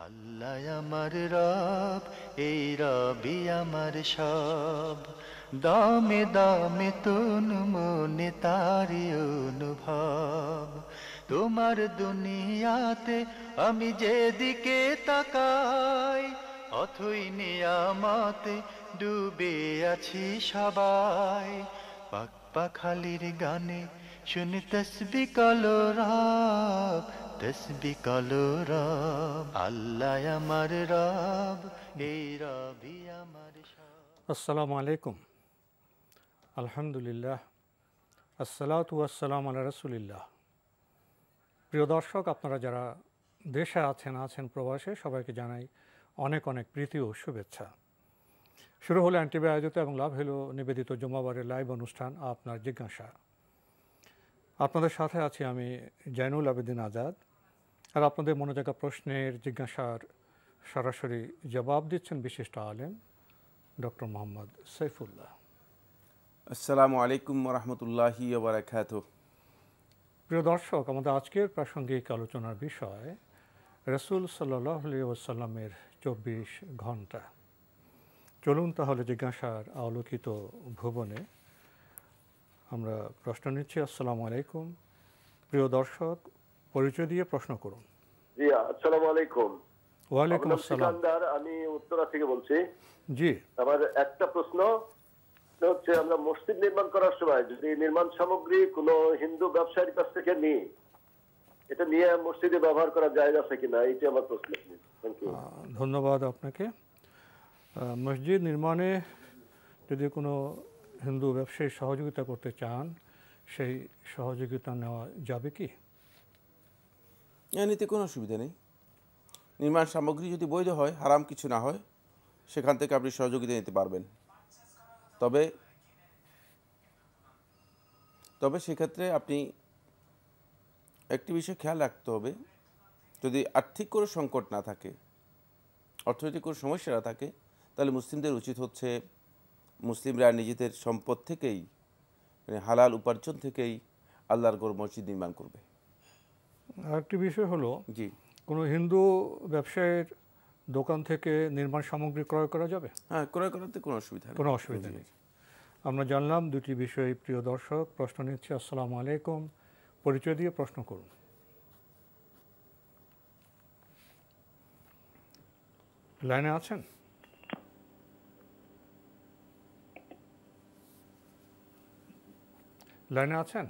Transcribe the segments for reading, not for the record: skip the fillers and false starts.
আল্লাহ আমার রব, এই রবি আমার সব। দামে দামে তন মনে তারি অনুভব। তোমার দুনিয়াতে আমি যেদিকে তাকাই, অথই নিয়ামতে ডুবে আছি সবাই। পাক পাখালির গানে শুনি তসবি কলো রব, তসবি কলো রব। আল্লাহ আমার রব, এই রবি আমার সব। আসসালামু আলাইকুম। আলহামদুলিল্লাহ, আসসালাতু ওয়াসসালামু আলা রাসূলিল্লাহ। প্রিয় দর্শক, আপনারা যারা দেশে আছেন প্রবাসে, সবাইকে জানাই অনেক অনেক প্রীতি ও শুভেচ্ছা। শুরু হলো এনটিভি আয়োজিত এবং লাভ হলো নিবেদিত জুমাবারের লাইভ অনুষ্ঠান আপনার জিজ্ঞাসা। আপনাদের সাথে আছি আমি জয়নুল আবেদিন আজাদ। আর আপনাদের মনে জাগা প্রশ্নের জিজ্ঞাসার সরাসরি জবাব দিচ্ছেন বিশিষ্ট আলেম ডক্টর মোহাম্মদ সাইফুল্লাহ। আসসালামু আলাইকুম রহমতুল্লাহি ওয়া বারাকাতুহু। প্রিয় দর্শক, আমাদের আজকের প্রাসঙ্গিক আলোচনার বিষয় রাসূল সাল্লাল্লাহু আলাইহি ওয়াসাল্লামের 24 ঘন্টা। চলুন তাহলে জিজ্ঞাসার আলোকিত ভুবনে আমরা প্রশ্ন নিচ্ছি। আসসালামু আলাইকুম। প্রিয় দর্শক, পরিচয় দিয়ে প্রশ্ন করুন। জি, আসসালামু আলাইকুম। ওয়ালাইকুম আসসালাম। আমি উত্তরা থেকে বলছি। জি, আমার একটা প্রশ্ন হচ্ছে, আমরা মসজিদ নির্মাণ করার সময় যদি নির্মাণ সামগ্রী কোনো হিন্দু ব্যবসায়ীর কাছ থেকে নিই, এটা নিয়ে মসজিদে ব্যবহার করা জায়েজ আছে কিনা, এইটা আমার প্রশ্ন। Thank you. ধন্যবাদ আপনাকে। মসজিদ নির্মাণে যদি কোনো হিন্দু ব্যবসায়ী সহযোগিতা করতে চান, সেই সহযোগিতা নেওয়া যাবে কি? নিতে কোনো অসুবিধা নেই। নির্মাণ সামগ্রী যদি বৈধ হয়, হারাম কিছু না হয়, সেখান থেকে আপনি সহযোগিতা নিতে পারবেন। তবে সেক্ষেত্রে আপনি একটি বিষয় খেয়াল রাখতে হবে, যদি আর্থিক কোনো সংকট না থাকে, অর্থনৈতিক কোনো সমস্যা না থাকে, তাহলে মুসলিমদের উচিত হচ্ছে মুসলিমরা নিজেদের সম্পদ থেকেই, মানে হালাল উপার্জন থেকেই আল্লাহর ঘর মসজিদ নির্মাণ করবে। আরেকটি বিষয় হলো, জি, কোনো হিন্দু ব্যবসায়ীর দোকান থেকে নির্মাণ সামগ্রী ক্রয় করা যাবে? হ্যাঁ, ক্রয় করাতে কোনো অসুবিধা নেই। কোনো অসুবিধা নেই। আমরা জানলাম দুটি বিষয়। প্রিয় দর্শক, প্রশ্ন নিচ্ছি। আসসালামু আলাইকুম। পরিচয় দিয়ে প্রশ্ন করুন। লাইনে আছেন? লাইনে আছেন?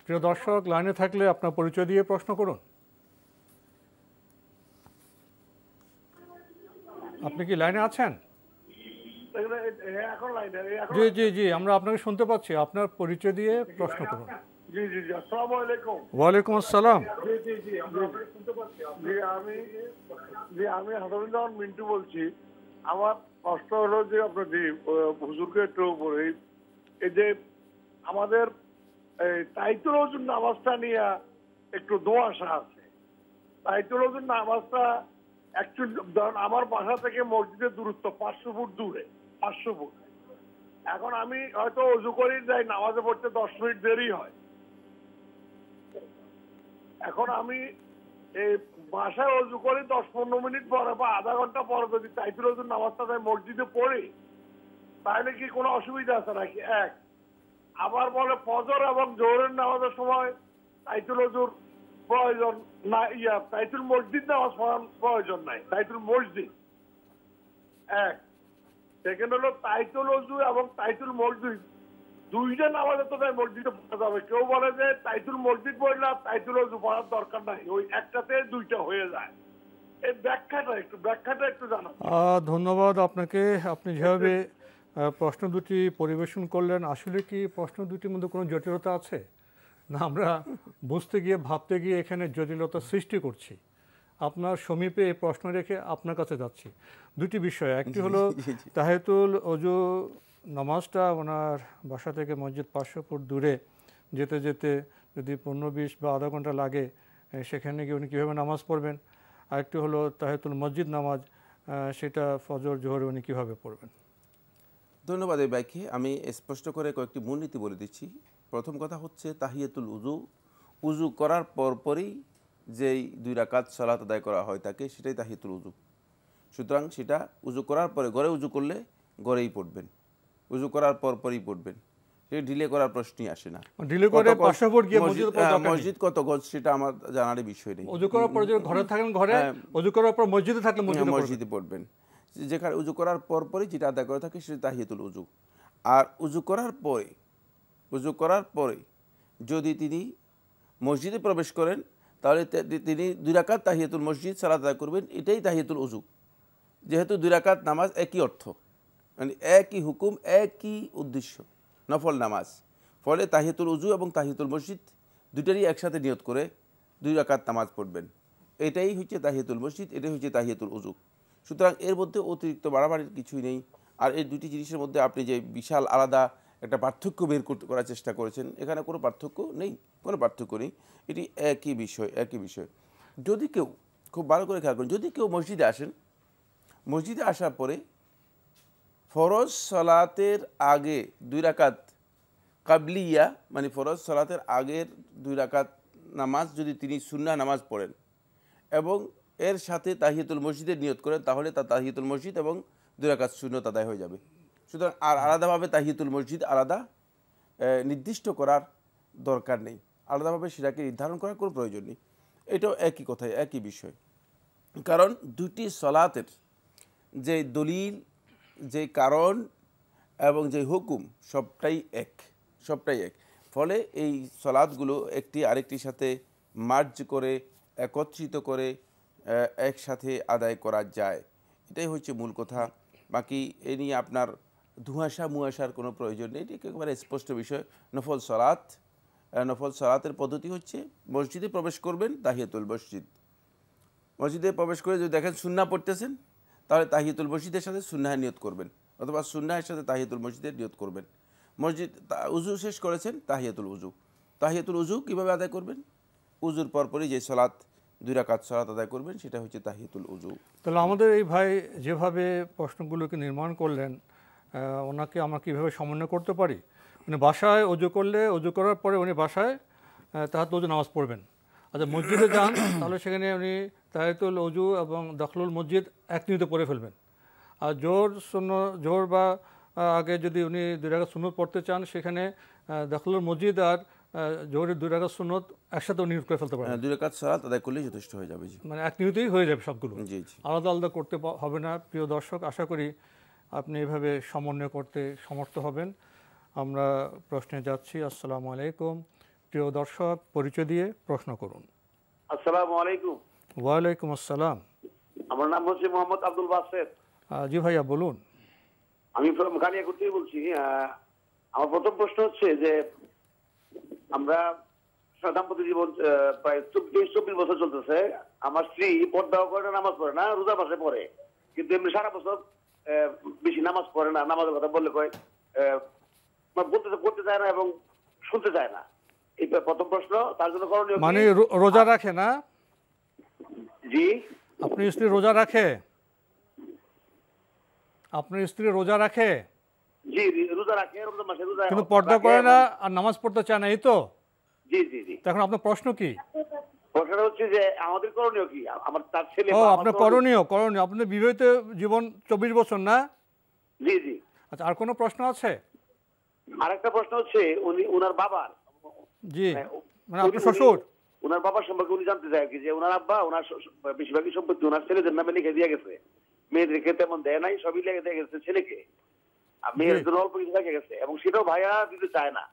প্রিয় দর্শক, লাইনে থাকলে আপনার পরিচয় দিয়ে প্রশ্ন করুন। আপনি কি লাইনে আছেন? জি জি জি, আমরা আপনাকে শুনতে পাচ্ছি। আপনার পরিচয় দিয়ে প্রশ্ন করুন। জি জি জি, আসসালামু আলাইকুম। ওয়ালাইকুম আসসালাম। জি জি জি, আমি হাসানুজ্জামান মিন্টু বলছি। আমার প্রশ্ন হলো যে, আপনার যে হুজুরকে একটু উপরে, এই যে আমাদের তাইতুল ওযুর নামাজটা নিয়ে একটু দোয়াশা আছে। তাইতুল ওযুর নামাজটা অ্যাকচুয়ালি, ধরুন আমার বাসা থেকে মসজিদের দূরত্ব 500 ফুট দূরে, 500 ফুট। এখন আমি হয়তো অজু করেই যাই, নামাজে পড়তে 10 মিনিট দেরি হয়। এখন আমি এই বাসায় অজু করি 10-15 মিনিট পরে বা আধা ঘন্টা পরে যদি তাইতুল ওযুর নামাজটা যাই মসজিদে পড়ি, তাহলে কি কোনো অসুবিধা আছে নাকি? এক, আবার বলে ফজর এবং জোহরের নামাজের সময় তাইতুল ওযুর প্রয়োজন না, তাইতুল মসজিদ নামাজ পড়ার প্রয়োজন নাই, তাইতুল মসজিদ। এক, সেকেন্ড হলো তাইতুল ওযু এবং তাইতুল মসজিদ দুইটা নামাজে তো মসজিদে পড়া যাবে। কেউ বলে যে তাইতুল মসজিদ পড়লে আর তাইতুল ওযু পড়ার দরকার নাই, ওই একটাতে দুইটা হয়ে যায়। এই ব্যাখ্যাটা একটু জানান। ধন্যবাদ আপনাকে। আপনি যেভাবে প্রশ্ন দুটি পরিবেশন করলেন, আসলে কি প্রশ্ন দুটির মধ্যে কোনো জটিলতা আছে না? আমরা বুঝতে গিয়ে ভাবতে গিয়ে এখানে জটিলতা সৃষ্টি করছি। আপনার সমীপে এই প্রশ্ন রেখে আপনার কাছে যাচ্ছি। দুটি বিষয়, একটি হলো তাহিয়াতুল ওযু নামাজটা ওনার বাসা থেকে মসজিদ 500 ফুট দূরে যেতে যেতে যদি 15-20 বা আধা ঘন্টা লাগে, সেখানে গিয়ে উনি কীভাবে নামাজ পড়বেন। আরেকটি হলো তাহিয়াতুল মসজিদ নামাজ, সেটা ফজর জোহরে উনি কীভাবে পড়বেন। ধন্যবাদ। এই ব্যাখ্যে আমি স্পষ্ট করে কয়েকটি মূলনীতি বলে দিচ্ছি। প্রথম কথা হচ্ছে, তাহিয়াতুল উযু করার পরপরই যেই 2 রাকাত সালাত আদায় করা হয় তাকে, সেটাই তাহিয়াতুল উযু। সুতরাং সেটা উযু করার পরে, ঘরে উযু করলে ঘরেই পড়বেন, উযু করার পরই পড়বেন, সে ডিলে করার প্রশ্নই আসে না। ডিলে করে পাশাপাশি গিয়ে মসজিদে পড়া দরকার নেই। মসজিদ কত গজ সেটা আমার জানারই বিষয় নেই। ওযু করার পর যদি ঘরে থাকেন ঘরে, ওযু করার পর মসজিদে থাকলে মসজিদে পড়বেন। যেখানে উযু করার পরই যেটা আদায় করা থাকে সেটা তাহিয়াতুল উযু। আর উযু করার পরে যদি তিনি মসজিদে প্রবেশ করেন তাহলে তিনি 2 রাকাত তাহিয়াতুল মসজিদ সালাত আদায় করবেন, এটাই তাহিয়াতুল উযু। যেহেতু 2 রাকাত নামাজ একই অর্থ, মানে একই হুকুম, একই উদ্দেশ্য, নফল নামাজ, ফলে তাহিয়াতুল উযু এবং তাহিয়াতুল মসজিদ দুটারই একসাথে নিয়ত করে 2 রাকাত নামাজ পড়বেন। এটাই হচ্ছে তাহিয়াতুল মসজিদ, এটাই হচ্ছে তাহিয়াতুল উযু। সুতরাং এর মধ্যে অতিরিক্ত বাড়াবাড়ির কিছুই নেই। আর এই দুটি জিনিসের মধ্যে আপনি যে বিশাল আলাদা একটা পার্থক্য বের করার চেষ্টা করেছেন, এখানে কোনো পার্থক্য নেই, কোনো পার্থক্য নেই, এটি একই বিষয়। যদি কেউ, খুব ভালো করে খেয়াল করেন, যদি কেউ মসজিদে আসেন, মসজিদে আসার পরে ফরজ সালাতের আগে 2 রাকাত কাবলিয়া, মানে ফরজ সালাতের আগের 2 রাকাত নামাজ যদি তিনি সুন্নাহ নামাজ পড়েন এবং এর সাথে তাহিয়াতুল মসজিদের নিয়ত করেন, তাহলে তার তাহিয়াতুল মসজিদ এবং 2 রাকাত সুন্নত আদায় হয়ে যাবে। সুতরাং আর আলাদাভাবে তাহিয়াতুল মসজিদ আলাদা নির্দিষ্ট করার দরকার নেই, আলাদাভাবে সেটাকে নির্ধারণ করার কোনো প্রয়োজন নেই। এটাও একই কথাই, একই বিষয়। কারণ দুটি সলাতের যে দলিল, যে কারণ এবং যে হুকুম সবটাই এক। ফলে এই সলাতগুলো একটি আরেকটির সাথে মার্জ করে, একত্রিত করে একসাথে আদায় করা যায়, এটাই হচ্ছে মূল কথা। বাকি এ নিয়ে আপনার মুয়াশার কোনো প্রয়োজন নেই, এটি একেবারে স্পষ্ট বিষয়। নফল সালাতের পদ্ধতি হচ্ছে মসজিদে প্রবেশ করবেন, তাহিয়াতুল মসজিদ, মসজিদে প্রবেশ করে যদি দেখেন সুন্নাহ পড়তেছেন, তাহলে তাহিয়াতুল মসজিদের সাথে সুন্নাহের নিয়ত করবেন, অথবা সুন্নাহের সাথে তাহিয়াতুল মসজিদের নিয়ত করবেন। উযু শেষ করেছেন, তাহিয়াতুল উযু কীভাবে আদায় করবেন? উযুর পরপরই যে সালাত 2 রাকাত সালাত আদায় করবেন, সেটা হচ্ছে তাহিয়াতুল উযু। তাহলে আমাদের এই ভাই যেভাবে প্রশ্নগুলোকে নির্মাণ করলেন, ওনাকে আমরা কীভাবে সমন্বয় করতে পারি? উনি বাসায় উযু করলে, উযু করার পরে উনি বাসায় তাহাজ্জুদ নামাজ পড়বেন। আচ্ছা, মসজিদে যান তাহলে সেখানে উনি তাহিয়াতুল উযু এবং দাখলুল মসজিদ এক নিয়তে পড়ে ফেলবেন। আর জোহর বা আগে যদি উনি 2 রাকাত সুন্নত পড়তে চান, সেখানে দাখলুল মসজিদ আর জোহরের 2 রাকাত সুন্নত একসাথে নিয়ত করে ফেলতে পারেন। 2 রাকাত সালাত আদায় করলেই যথেষ্ট হয়ে যাবে। মানে এক নিয়তেই হয়ে যাবে সবগুলো, জি। আলাদা আলাদা করতে হবে না। প্রিয় দর্শক, আশা করি আপনি এভাবে সমন্বয় করতে সমর্থ হবেন। আমরা প্রশ্নে যাচ্ছি। আসসালামু আলাইকুম। প্রিয় দর্শক, পরিচয় দিয়ে প্রশ্ন করুন। আসসালামু আলাইকুম। ওয়ালাইকুম আসসালাম। আমার নাম হচ্ছে মোহাম্মদ আব্দুল বাসেত। জি ভাইয়া, বলুন। আমি কানিয়াকুর থেকে বলছি। আমার প্রথম প্রশ্ন হচ্ছে যে আমরা দাম্পত্য জীবন প্রায় 24 বছর চলতেছে। আমার স্ত্রী পর্দাও করে না, নামাজ পড়ে না, রোজা মাসে পড়ে, কিন্তু এমনি সারা বছর বেশি নামাজ পড়ে না। নামাজের কথা বললে কয় পড়তে চায় না এবং শুনতে চায় না। এই প্রথম প্রশ্ন। তার জন্য করণীয় মানে রোজা রাখে না? জি। আপনার স্ত্রী রোজা রাখে? আপনার স্ত্রী রোজা রাখে? জি, রোজা রাখে, রমজান মাসে রোজা, কিন্তু পর্দা করে না আর নামাজ পড়তে চায় না, এই তো? জি। এখন আপনার প্রশ্ন কি? প্রশ্নটা হচ্ছে যে আমাদের করণীয় কি? আমার তার ছেলে। আপনার করণীয়। আপনাদের বিবাহিত জীবন 24 বছর না? জি। আচ্ছা, আর কোনো প্রশ্ন আছে? আরেকটা প্রশ্ন হচ্ছে উনার বাবার। জি, মানে আপনার শ্বশুর। উনার বাবার সম্পর্কে উনি জানতে চায় কি যে উনার আব্বা উনার বেশিরভাগই সম্পত্তি উনার ছেলেদের নামে লিখে দিয়ে গেছে। মেয়েদেরকে তেমন দেয় নাই, সবই লিখে দিয়ে গেছে ছেলেকে। আর মেয়ের জন্য অল্প কিছু রেখে গেছে, এবং সেটাও ভাইয়া দিতে চায় না।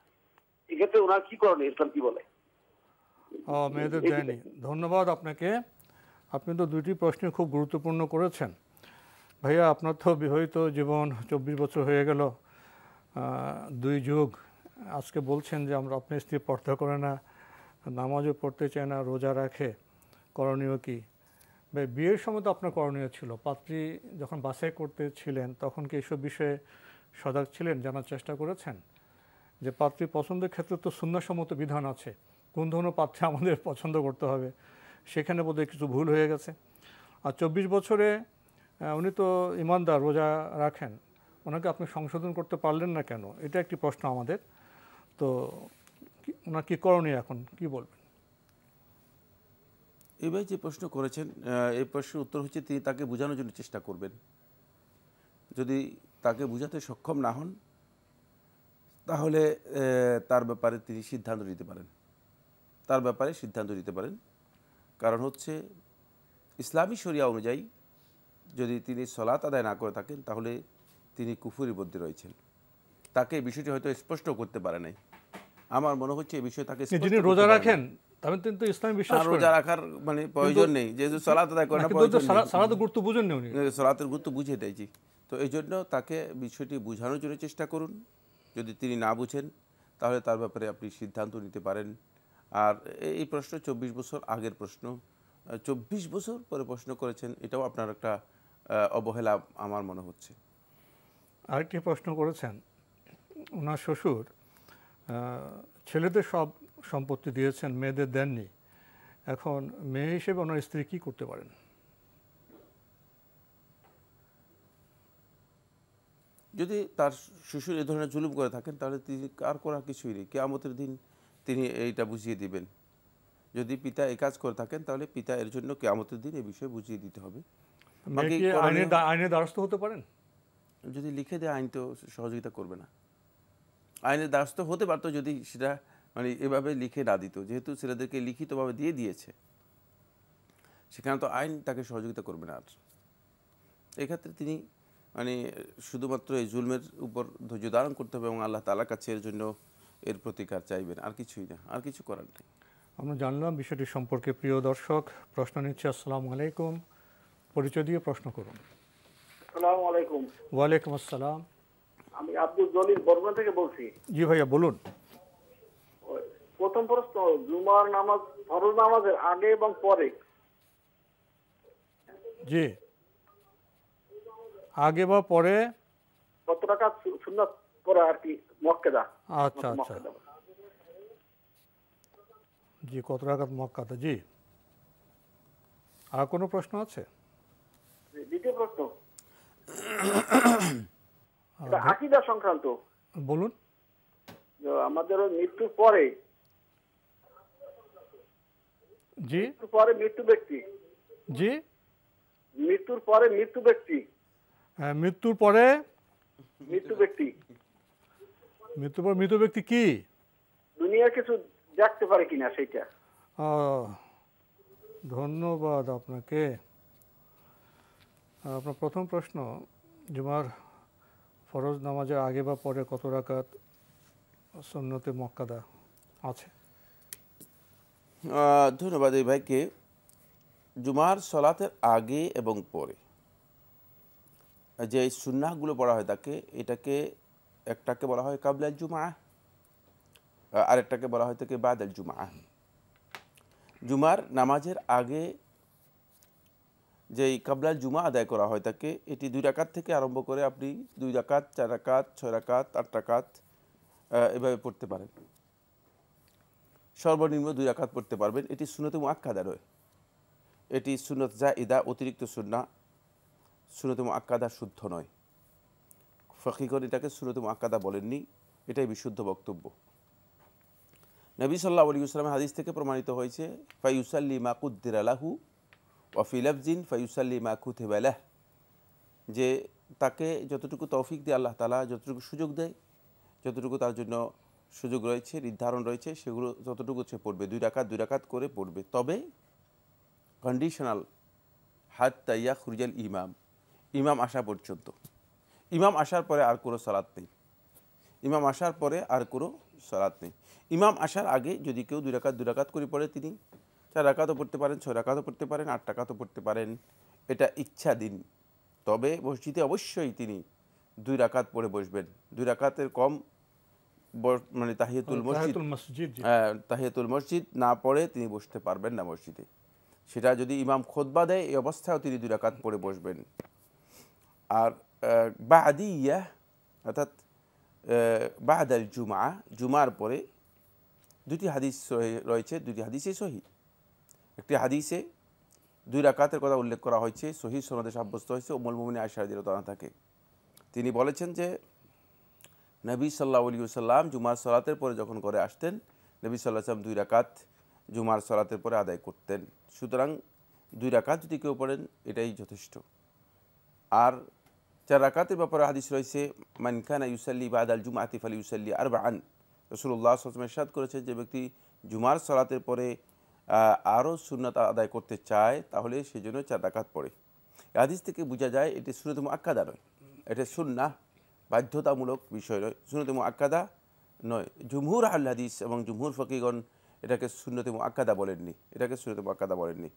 এক্ষেত্রে ওনার কি করণীয়, ইসলাম কি বলে? মেয়েদের দেয়নি। ধন্যবাদ আপনাকে। আপনি তো 2টি প্রশ্ন খুব গুরুত্বপূর্ণ করেছেন। ভাইয়া, আপনার তো বিবাহিত জীবন 24 বছর হয়ে গেল, 2 যুগ। আজকে বলছেন যে আপনার স্ত্রী পর্দা করে না, নামাজও পড়তে চায় না, রোজা রাখে, করণীয় কি? ভাই, বিয়ের সময় তো আপনার করণীয় ছিল। পাত্রী যখন বাছাই করতে ছিলেন তখন কি এসব বিষয়ে সজাগ ছিলেন, জানার চেষ্টা করেছেন? যে পাত্রী পছন্দের ক্ষেত্রে তো সুন্নাহসম্মত বিধান আছে, কোন ধরনের পাত্রী আমাদের পছন্দ করতে হবে, সেখানে বোধহয় কিছু ভুল হয়ে গেছে। আর 24 বছরে উনি তো ইমানদার, রোজা রাখেন, ওনাকে আপনি সংশোধন করতে পারলেন না কেন? এটা একটি প্রশ্ন আমাদের। তো ওনার কী করণীয়, এখন কি বলবেন? এবার যে প্রশ্ন করেছেন এই প্রশ্নের উত্তর হচ্ছে তিনি তাকে বোঝানোর জন্য চেষ্টা করবেন। যদি তাকে বোঝাতে সক্ষম না হন তাহলে তার ব্যাপারে তিনি সিদ্ধান্ত নিতে পারেন, কারণ হচ্ছে ইসলামী শরিয়া অনুযায়ী যদি তিনি সলাত আদায় না করে থাকেন তাহলে তিনি কুফুরির মধ্যে রয়েছেন। তাকে এই বিষয়টি হয়তো স্পষ্ট করতে পারে নাই। আমার মনে হচ্ছে এই বিষয়ে তাকে যিনি রোজা রাখেন তাহলে কিন্তু ইসলাম বিশ্বাস করেন, রোজা রাখার মানে প্রয়োজন নেই, যেহেতু সালাত আদায় করেন না, সালাতের গুরুত্ব বুঝেন না উনি, সালাতের গুরুত্ব বুঝে দিয়েছি। তো এই জন্য তাকে বিষয়টি বোঝানোর জন্য চেষ্টা করুন। যদি তিনি না বুঝেন তাহলে তার ব্যাপারে আপনি সিদ্ধান্ত নিতে পারেন। আর এই প্রশ্ন 24 বছর আগের প্রশ্ন, 24 বছর পরে প্রশ্ন করেছেন, এটাও আপনার একটা অবহেলা আমার মনে হচ্ছে। আরেকটি প্রশ্ন করেছেন, ওনার শ্বশুর ছেলেদের সব সম্পত্তি দিয়েছেন, মেয়েদের দেননি, এখন মেয়ে হিসেবে ওনার স্ত্রী কি করতে পারেন? যদি তার শ্বশুর এই ধরনের জুলুম করে থাকেন তাহলে তিনি আর করার কিছুই নেই, কিয়ামতের দিন তিনি এইটা বুঝিয়ে দিবেন। যদি পিতা এই কাজ করে থাকেন তাহলে পিতা এর জন্য কিয়ামতের দিন এই বিষয়ে বুঝিয়ে দিতে হবে। আইনের দ্বারস্থ হতে পারেন? যদি লিখে দেয় আইন তো সহযোগিতা করবে না। আইনের দ্বারস্থ হতে পারতো যদি সেটা মানে এভাবে লিখে না দিত, যেহেতু ছেলেদেরকে লিখিতভাবে দিয়ে দিয়েছে সেখানে তো আইন তাকে সহযোগিতা করবে না। আর এক্ষেত্রে তিনি মানে শুধুমাত্র এই জুলমের উপর ধৈর্য ধারণ করতে হবে এবং আল্লাহ তাআলার কাছে এর জন্য এর প্রতিকার চাইবেন, আর কিছুই না, আর কিছু করার নেই। আমরা জানলাম বিষয়টি সম্পর্কে। প্রিয় দর্শক, প্রশ্ন নিচ্ছে। আসসালামু আলাইকুম, পরিচয় দিয়ে প্রশ্ন করুন। আসসালামু আলাইকুম। ওয়ালাইকুম আসসালাম। আমি আব্দুল জলিল বর্মা থেকে বলছি। জি ভাইয়া বলুন। প্রথম প্রশ্ন, জুমার নামাজ ফরজ নামাজের আগে এবং পরে? জি, আগে বা পরে কত রাকাত সুন্নাত পড়া আর কি মুআক্কাদা? আচ্ছা আচ্ছা, জি, কত রাকাত মুআক্কাদা। জি, আর কোনো প্রশ্ন আছে? দ্বিতীয় প্রশ্ন, এটা আকীদা সংক্রান্ত। বলুন। আমাদের মৃত্যুর পরে, জি, মৃত্যু ব্যক্তি, জি, মৃত্যুর পরে মৃত্যু ব্যক্তি, মৃত্যুর পরে মৃত্যু ব্যক্তি, মৃত্যুর পর মৃত ব্যক্তি কি দুনিয়া কিছু দেখতে পারে কিনা সেটা। ধন্যবাদ আপনাকে। আপনার প্রথম প্রশ্ন, জুমার ফরজ নামাজের আগে বা পরে কত রাকাত সুন্নতে মুআক্কাদা আছে? ধন্যবাদ এই ভাইকে। জুমার সলাতের আগে এবং পরে যে সুন্নাহগুলো পড়া হয় এটাকে একটাকে বলা হয় কাবলাল জুমা, আরেকটাকে বলা হয় থাকে বাদাল জুমা। জুমার নামাজের আগে যেই কাবলাল জুমা আদায় করা হয় থাকে এটি 2 রাকাত থেকে আরম্ভ করে আপনি 2 রাকাত, 4 রাকাত, 6 রাকাত, 8 রাকাত এভাবে পড়তে পারেন। সর্বনিম্ন 2 রাকাত পড়তে পারবেন। এটি সুন্নতে মুআক্কাদা নয়, এটি সুন্নত জায়েদা, অতিরিক্ত সুন্নাহ। সুন্নতে মুআক্কাদা শুদ্ধ নয়। ফকিহগণ এটাকে সুন্নতে মুআক্কাদা বলেননি, এটাই বিশুদ্ধ বক্তব্য। নবী সাল্লাল্লাহু আলাইহি ওয়াসাল্লামের হাদিস থেকে প্রমাণিত হয়েছে, ফায়ুসাল্লি মা কুদ্দিরা লাহু ওয়া ফি লাফজিন ফায়ুসাল্লি মা কুতিবা লাহ, যে তাকে যতটুকু তৌফিক দিয়ে আল্লাহ তাআলা যতটুকু সুযোগ দেয়, যতটুকু তার জন্য সুযোগ রয়েছে, নির্ধারণ রয়েছে, সেগুলো যতটুকু সে পড়বে, 2 রাকাত 2 রাকাত করে পড়বে। তবে কন্ডিশনাল, হাত্তা ইয়াখরুজাল ইমাম, ইমাম আসা পর্যন্ত। ইমাম আসার পরে আর কোনো সালাত নেই, ইমাম আসার পরে আর কোনো সালাত নেই। ইমাম আসার আগে যদি কেউ 2 রাকাত 2 রাকাত করে পড়ে তিনি 4 রাকাতও পড়তে পারেন, 6 রাকাতও পড়তে পারেন, 8 রাকাতও পড়তে পারেন, এটা ইচ্ছাধীন। তবে মসজিদে অবশ্যই তিনি 2 রাকাত পড়ে বসবেন। 2 রাকাতের কম মানে তাহিয়াতুল মসজিদ না পড়ে তিনি বসতে পারবেন না মসজিদে। সেটা যদি ইমাম খুতবা দেয় এই অবস্থায়ও তিনি 2 রাকাত পড়ে বসবেন। আর বাদিয়া অর্থাৎ বাদাল জুমা, জুমার পরে 2টি হাদিস রয়েছে, 2টি হাদিসই সহিহ। একটি হাদিসে 2 রাকাতের কথা উল্লেখ করা হয়েছে, সহিহ সনদে সাব্যস্ত হয়েছে। উম্মুল মুমিনিন আয়েশা রাদিয়াল্লাহু আনহা থেকে তিনি বলেছেন যে নবী সাল্লাল্লাহু আলাইহি ওয়াসাল্লাম জুমার সালাতের পরে যখন ঘরে আসতেন, নবী সাল্লাল্লাহু আলাইহি ওয়াসাল্লাম 2 রাকাত জুমার সালাতের পরে আদায় করতেন। সুতরাং 2 রাকাত যদি কেউ পড়েন এটাই যথেষ্ট। আর 4 রাকাতের ব্যাপারে হাদিস রয়েছে, মান কানা ইউসাল্লি বাদাল জুমআতি ফালিউসাল্লি আরবাআন। রাসূলুল্লাহ সাল্লাল্লাহু আলাইহি ওয়াসাল্লাম ইরশাদ করেছেন, যে ব্যক্তি জুমার সালাতের পরে আরও সুন্নাত আদায় করতে চায় তাহলে সেজন্য 4 রাকাত পড়ে। এই হাদিস থেকে বোঝা যায় এটি সুন্নাত মুআক্কাদা নয়, এটা সুন্নাহ, বাধ্যতামূলক বিষয় নয়, সুন্নাত মুআক্কাদা নয়। জুমহুর আহলে হাদিস এবং জুমহুর ফকিহগণ এটাকে সুন্নতে মুআক্কাদা বলেননি, এটাকে সুন্নতে মুআক্কাদা বলেননি।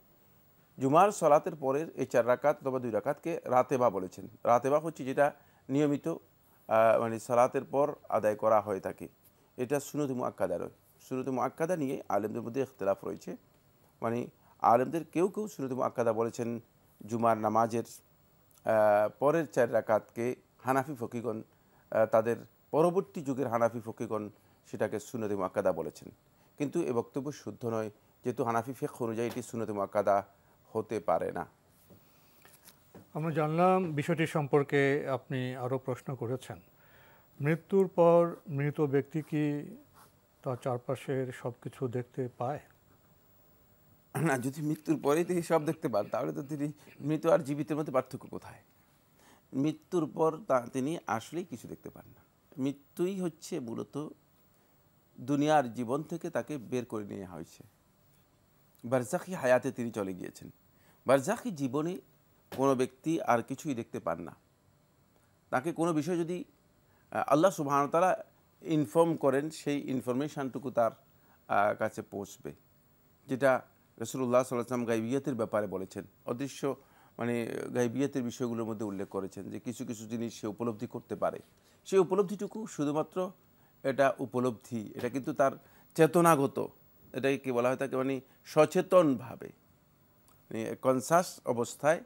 জুমার সালাতের পরের এই 4 রাকাত অথবা 2 রাকাতকে রাতেবা বলেছেন। রাতেবা হচ্ছে যেটা নিয়মিত মানে সালাতের পর আদায় করা হয়ে থাকে, এটা সুন্নতে মুআক্কাদা নয়। সুন্নতে মুআক্কাদা নিয়ে আলেমদের মধ্যে ইখতিলাফ রয়েছে, মানে আলেমদের কেউ কেউ সুন্নতে মুআক্কাদা বলেছেন জুমার নামাজের পরের 4 রাকাতকে। হানাফি ফকিগণ তাদের পরবর্তী যুগের হানাফি ফকিগণ সেটাকে সুন্নতে মুআক্কাদা বলেছেন, কিন্তু এ বক্তব্য শুদ্ধ নয়, যেহেতু হানাফি ফিকহ অনুযায়ী এটি সুন্নতে মুআক্কাদা হতে পারে না। আমরা জানলাম বিষয়টি সম্পর্কে আপনি আরও প্রশ্ন করেছেন। মৃত্যুর পর মৃত ব্যক্তি কি তার চারপাশের সব কিছু দেখতে পায়? না, যদি মৃত্যুর পরেই তিনি সব দেখতে পান তাহলে তো তিনি মৃত আর জীবিতের মধ্যে পার্থক্য কোথায়? মৃত্যুর পর তিনি আসলেই কিছু দেখতে পান না। মৃত্যুই হচ্ছে মূলত দুনিয়ার জীবন থেকে তাকে বের করে নেওয়া হয়েছে, বারজাখি হায়াতে তিনি চলে গিয়েছেন। বারজাখি জীবনে কোনো ব্যক্তি আর কিছুই দেখতে পান না। তাকে কোনো বিষয় যদি আল্লাহ সুবহানাহু ওয়া তাআলা ইনফর্ম করেন, সেই ইনফরমেশানটুকু তার কাছে পৌঁছবে, যেটা রাসূলুল্লাহ সাল্লাল্লাহু আলাইহি ওয়াসাল্লাম গায়বিয়াতের ব্যাপারে বলেছেন। অদৃশ্য মানে গায়বিয়াতের বিষয়গুলোর মধ্যে উল্লেখ করেছেন যে কিছু কিছু জিনিস সে উপলব্ধি করতে পারে। সেই উপলব্ধিটুকু শুধুমাত্র এটা উপলব্ধি, এটা কিন্তু তার চেতনাগত, এটাই কি বলা হয় তাকে মানে সচেতনভাবে কনসাস অবস্থায়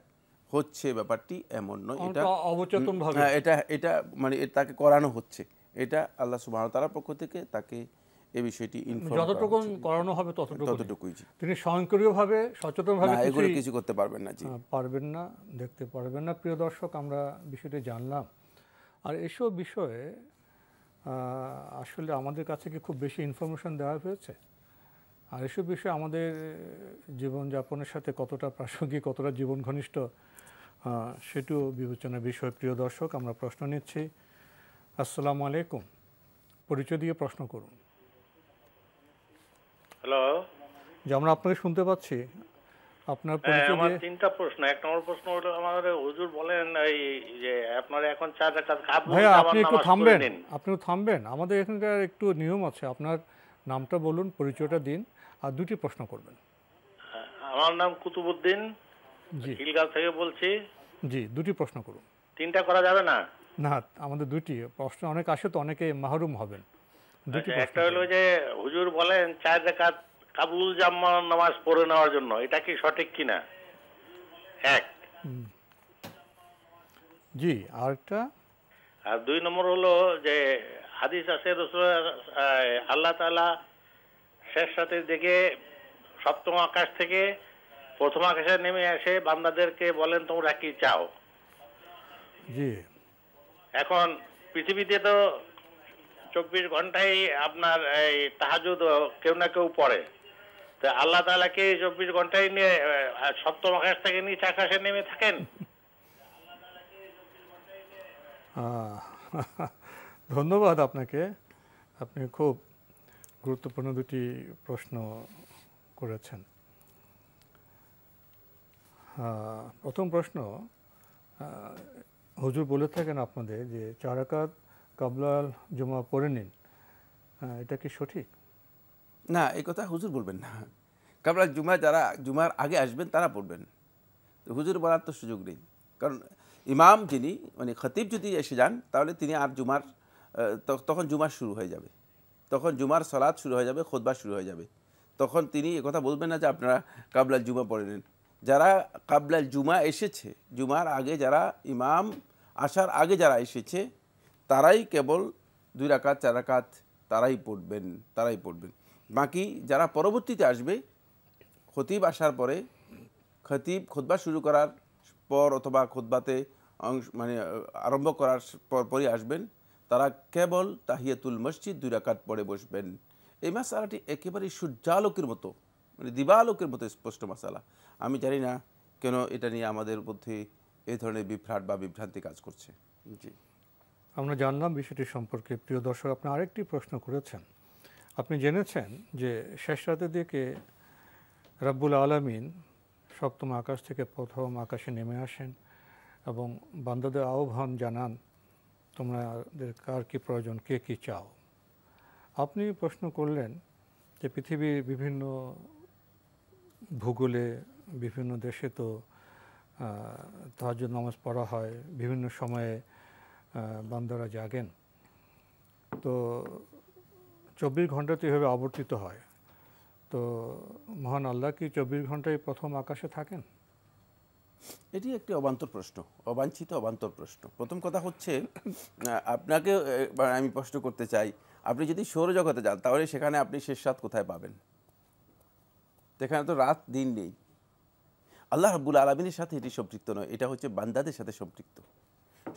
হচ্ছে ব্যাপারটি এমন নয়, এটা অবচেতনভাবে, এটা মানে তাকে করানো হচ্ছে। এটা আল্লাহ সুবহানাহু ওয়া তাআলার পক্ষ থেকে তাকে এই বিষয়টি যতটুকু করানো হবে ততটুকুই। তিনি স্বয়ংক্রিয়ভাবে সচেতনভাবে এগুলো কিছু করতে পারবেন না, জি পারবেন না, দেখতে পারবেন না। প্রিয় দর্শক, আমরা বিষয়টি জানলাম। আর এসব বিষয়ে আসলে আমাদের কাছে কি খুব বেশি ইনফরমেশন দেওয়া হয়েছে? আর এসব বিষয়ে আমাদের জীবনযাপনের সাথে কতটা প্রাসঙ্গিক, কতটা জীবন ঘনিষ্ঠ, সেটিও বিবেচনার বিষয়। প্রিয় দর্শক, আমরা প্রশ্ন নিচ্ছি। আসসালামু আলাইকুম, পরিচয় দিয়ে প্রশ্ন করুন। হ্যালো, যে আমরা আপনাকে শুনতে পাচ্ছি, আপনার পরিচয় আমার দিয়ে। 3টা প্রশ্ন। 1 নম্বর প্রশ্ন হলো, আমাদের হুজুর বলেন এই যে আপনারা এখন 4 রাকাত ভাইয়া আপনি একটু থামবেন, আপনি থামবেন। আমাদের এখানকার একটু নিয়ম আছে। আপনার নামটা বলুন, পরিচয়টা দিন, আর 2টি প্রশ্ন করবেন। আমার নাম কুতুবউদ্দিন, জি খিলগাঁও থেকে বলছি। জি, 2টি প্রশ্ন করুন। 3টা করা যাবে না? না, আমাদের 2টি প্রশ্ন, অনেক আসে তো, অনেকে মাহরুম হবেন। 2টি প্রশ্ন। একটা হলো যে হুজুর বলেন 4 রাকাত কাবুল জাম্মা নামাজ পড়ে নেওয়ার জন্য, এটা কি সঠিক কিনা? 1। জি, আরেকটা। আর 2 নম্বর হলো যে হাদিস আছে রাসূল আল্লাহ তাআলা শেষ রাতের দিকে 7ম আকাশ থেকে 1ম আকাশে নেমে এসে বান্দাদেরকে বলেন তোমরা কি চাও। জি, এখন পৃথিবীতে তো 24 ঘন্টায় আপনার এই তাহাজ্জুদ কেউ না কেউ পড়ে, তো আল্লাহ তাআলা কি 24 ঘন্টায় নিয়ে 7ম আকাশ থেকে নিচে আকাশে নেমে থাকেন? ধন্যবাদ আপনাকে। আপনি খুব গুরুত্বপূর্ণ 2টি প্রশ্ন করেছেন। প্রথম প্রশ্ন, হুজুর বলে থাকেন আপনাদের যে 4 রাকাত কাবলাল জুমা পড়ে নিন, এটা কি সঠিক? না, এই কথা হুজুর বলবেন না। কাবলাল জুমা যারা জুমার আগে আসবেন তারা পড়বেন, তো হুজুর বলার তো সুযোগ নেই। কারণ ইমাম যিনি মানে খতিব যদি এসে যান তাহলে তিনি আর জুমার তখন জুমা শুরু হয়ে যাবে, তখন জুমার সালাত শুরু হয়ে যাবে, খুতবা শুরু হয়ে যাবে। তখন তিনি একথা বলবেন না যে আপনারা কাবলাল জুমা পড়ে নিন। যারা কাবলাল জুমা এসেছে, জুমার আগে যারা ইমাম আসার আগে যারা এসেছে তারাই কেবল 2 রাকাত 4 রাকাত তারাই পড়বেন। বাকি যারা পরবর্তীতে আসবে, খতিব আসার পরে, খতিব খুতবা শুরু করার পর অথবা খুতবাতে মানে আরম্ভ করার পরই আসবেন, তারা কেবল তাহিয়াতুল মসজিদ 2 রাকাত পড়ে বসবেন। এই মাসআলাটি একেবারে সূর্যালোকের মতো মানে দিবালোকের মতো স্পষ্ট মাসালা। আমি জানি না কেন এটা নিয়ে আমাদের মধ্যে এই ধরনের বিভ্রাট বা বিভ্রান্তি কাজ করছে। জি, আমরা জানলাম বিষয়টি সম্পর্কে। প্রিয় দর্শক, আপনি আরেকটি প্রশ্ন করেছেন। আপনি জেনেছেন যে শেষ রাতের দিকে রব্বুল আলামিন সপ্তম আকাশ থেকে প্রথম আকাশে নেমে আসেন এবং বান্দাদের আহ্বান জানান, তোমাদের কার কী প্রয়োজন, কে কী চাও। আপনি প্রশ্ন করলেন যে পৃথিবীর বিভিন্ন ভূগোলে বিভিন্ন দেশে তো তাহাজ্জুদ নামাজ পড়া হয়, বিভিন্ন সময়ে বান্দারা জাগেন, তো 24 ঘন্টা তো এভাবে আবর্তিত হয়। তো মহান আল্লাহ কি 24 ঘন্টায় প্রথম আকাশে থাকেন? এটি একটি অবান্তর প্রশ্ন, অবাঞ্ছিত অবান্তর প্রশ্ন। প্রথম কথা হচ্ছে আপনাকে আমি প্রশ্ন করতে চাই, আপনি যদি সৌরজগতে যান তাহলে সেখানে আপনি শেষ রাত কোথায় পাবেন? সেখানে তো রাত দিন নেই। আল্লাহ রাব্বুল আলামিনের সাথে এটি সম্পৃক্ত নয়, এটা হচ্ছে বান্দাদের সাথে সম্পৃক্ত।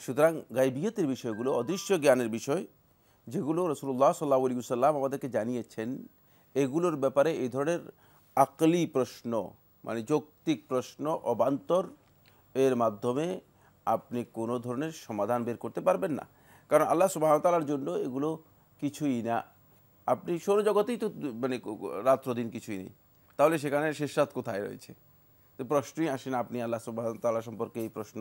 সুতরাং গায়বিয়তের বিষয়গুলো, অদৃশ্য জ্ঞানের বিষয়, যেগুলো রাসূলুল্লাহ সাল্লাল্লাহু আলাইহি ওয়াসাল্লাম আমাদেরকে জানিয়েছেন, এগুলোর ব্যাপারে এই ধরনের আকলি প্রশ্ন, মানে যৌক্তিক প্রশ্ন, অবান্তর এর মাধ্যমে আপনি কোনো ধরনের সমাধান বের করতে পারবেন না। কারণ আল্লাহ সুবহানাহু ওয়া তাআলার জন্য এগুলো কিছুই না। আপনি সৌরজগতেই তো মানে রাত্র দিন কিছুই নেই, তাহলে সেখানে শেষ রাত কোথায় রয়েছে? তো প্রশ্নই আসে না আপনি আল্লাহ সুবহানাহু ওয়া তাআলা সম্পর্কে এই প্রশ্ন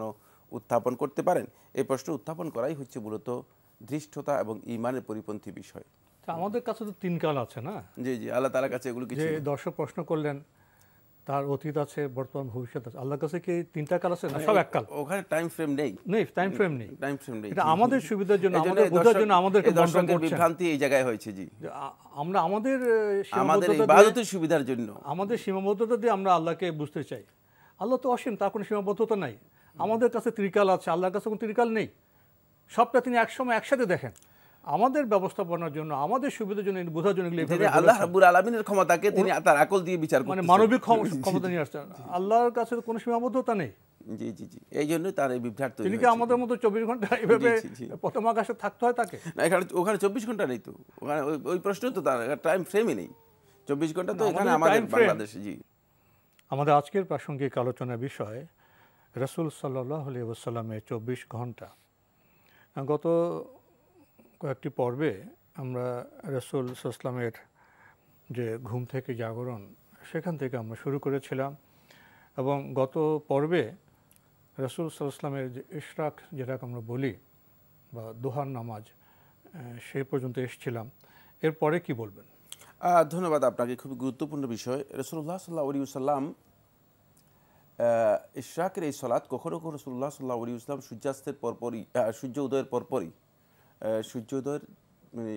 উত্থাপন করতে পারেন। এই প্রশ্ন উত্থাপন করাই হচ্ছে মূলত ধৃষ্টতা এবং ঈমানের পরিপন্থী বিষয়। আমাদের কাছে তো 3 কাল আছে না? জি জি, আল্লাহ তাআলার কাছে এগুলো কিছু যে দর্শক প্রশ্ন করলেন, তার অতীত আছে, বর্তমান, ভবিষ্যৎ আছে। আল্লাহর কাছে কি 3টা কাল আছে না সব এক কাল? ওখানে টাইম ফ্রেম নেই, নেই, টাইম ফ্রেম নেই। টাইম ফ্রেম নেই। এটা আমাদের সুবিধার জন্য, আমাদের বোঝার জন্য আমাদেরকে বন্টন করছেন। বিভ্রান্তি এই জায়গায় হয়েছে। জি, আমরা আমাদের ইবাদতের সুবিধার জন্য, আমাদের সীমাবদ্ধতা দিয়ে আমরা আল্লাহকে বুঝতে চাই। আল্লাহ তো অসীম, তার কোনো সীমাবদ্ধতা নাই। আমাদের কাছে ত্রিকাল আছে, আল্লাহর কাছে কোনো ত্রিকাল নেই। সবটা তিনি একসময় একসাথে দেখেন। আমাদের ব্যবস্থাপনার জন্য, আমাদের সুবিধার জন্য, বোঝার জন্য আল্লাহ রাব্বুল আলামিনের ক্ষমতাকে তিনি তার আকল দিয়ে বিচার করতেছেন, মানে মানবিক ক্ষমতা নিয়ে আসছেন। আল্লাহর কাছে কোনো সীমাবদ্ধতা নেই। জি জি জি, এই জন্যই তার এই বিভ্রাট তৈরি। তিনি কি আমাদের মতো 24 ঘন্টা এইভাবে প্রথম আকাশে থাকতে হয় তাকে? না, এখানে ওখানে 24 ঘন্টা নেই তো, ওখানে ওই প্রশ্ন তো তার টাইম ফ্রেমই নেই। 24 ঘন্টা তো এখানে আমাদের বাংলাদেশে। জি, আমাদের আজকের প্রাসঙ্গিক আলোচনার বিষয় রাসূল সাল্লাল্লাহু আলাইহি ওয়াসাল্লামের 24 ঘন্টা। গত কয়েকটি পর্বে আমরা রাসূল সাল্লাল্লাহু আলাইহি ওয়াসাল্লামের যে ঘুম থেকে জাগরণ, সেখান থেকে আমরা শুরু করেছিলাম এবং গত পর্বে রাসূল সাল্লাল্লাহু আলাইহি ওয়াসাল্লামের যে ইশরাক, যেটাকে আমরা বলি, বা দোহার নামাজ, সেই পর্যন্ত এসেছিলাম। এরপরে কি বলবেন? ধন্যবাদ আপনাকে, খুবই গুরুত্বপূর্ণ বিষয়। রাসূলুল্লাহ সাল্লাল্লাহু আলাইহি ওয়াসাল্লাম ইশরাকের এই সালাত কখনো কখনো রাসূলুল্লাহ সাল্লাল্লাহু আলাইহি ওয়াসাল্লাম সূর্যাস্তের পরপরই, সূর্য উদয়ের পরপরই, সূর্যোদয়ের মানে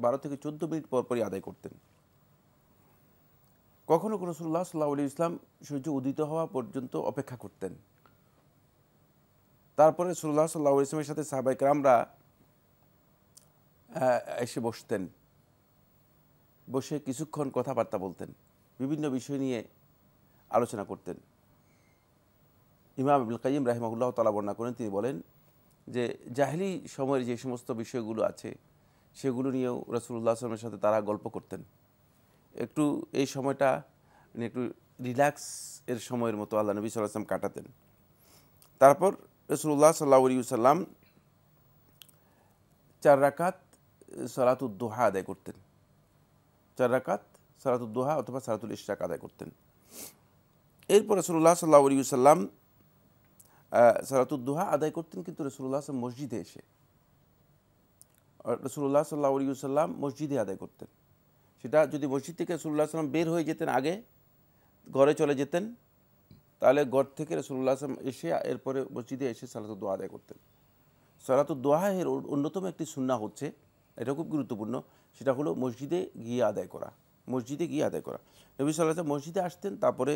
12 থেকে 14 মিনিট পরপরই আদায় করতেন। কখনো কখনো রাসূলুল্লাহ সাল্লাল্লাহু আলাইহি ওয়াসাল্লাম সূর্য উদিত হওয়া পর্যন্ত অপেক্ষা করতেন। তারপরে রাসূলুল্লাহ সাল্লাল্লাহু আলাইহি ওয়াসাল্লামের সাথে সাহাবায়ে কেরামরা এসে বসতেন, বসে কিছুক্ষণ কথাবার্তা বলতেন, বিভিন্ন বিষয় নিয়ে আলোচনা করতেন। ইমাম ইবনুল কাইয়িম রাহিমাহুল্লাহ তাআলা বর্ণনা করেন, তিনি বলেন যে জাহেলি সময়ের যে সমস্ত বিষয়গুলো আছে সেগুলো নিয়েও রাসূলুল্লাহ সাল্লাল্লাহু আলাইহি ওয়াসাল্লামের সাথে তারা গল্প করতেন। একটু এই সময়টা একটু রিল্যাক্স এর সময়ের মতো আল্লাহ নবী সাল্লাল্লাহু আলাইহি ওয়াসাল্লাম কাটাতেন। তারপর রাসূলুল্লাহ সাল্লাল্লাহু আলাইহি ওয়াসাল্লাম 4 রাকাত সালাতুদ দুহা আদায় করতেন। 4 রাকাত সালাতুদ দুহা অথবা সালাতুল ইশরাক আদায় করতেন। এরপর রাসূলুল্লাহ সাল্লাল্লাহু আলাইহি ওয়াসাল্লাম সালাতুদ দুহা আদায় করতেন, কিন্তু রাসূলুল্লাহ সাল্লাল্লাহু আলাইহি ওয়াসাল্লাম মসজিদে এসে, রাসূলুল্লাহ সাল্লাল্লাহু আলাইহি ওয়াসাল্লাম মসজিদে আদায় করতেন। সেটা যদি মসজিদ থেকে রাসূলুল্লাহ সাল্লাল্লাহু আলাইহি ওয়াসাল্লাম বের হয়ে যেতেন, আগে ঘরে চলে যেতেন, তাহলে ঘর থেকে রাসূলুল্লাহ সাল্লাল্লাহু আলাইহি ওয়াসাল্লাম এসে এরপরে মসজিদে এসে সালাতুদ দুহা আদায় করতেন। সালাতুদ দুহা এর অন্যতম একটি সুন্নাহ হচ্ছে, এটা খুব গুরুত্বপূর্ণ, সেটা হলো মসজিদে গিয়ে আদায় করা। মসজিদে গিয়ে আদায় করা। নবী সাল্লাল্লাহু আলাইহি ওয়াসাল্লাম মসজিদে আসতেন, তারপরে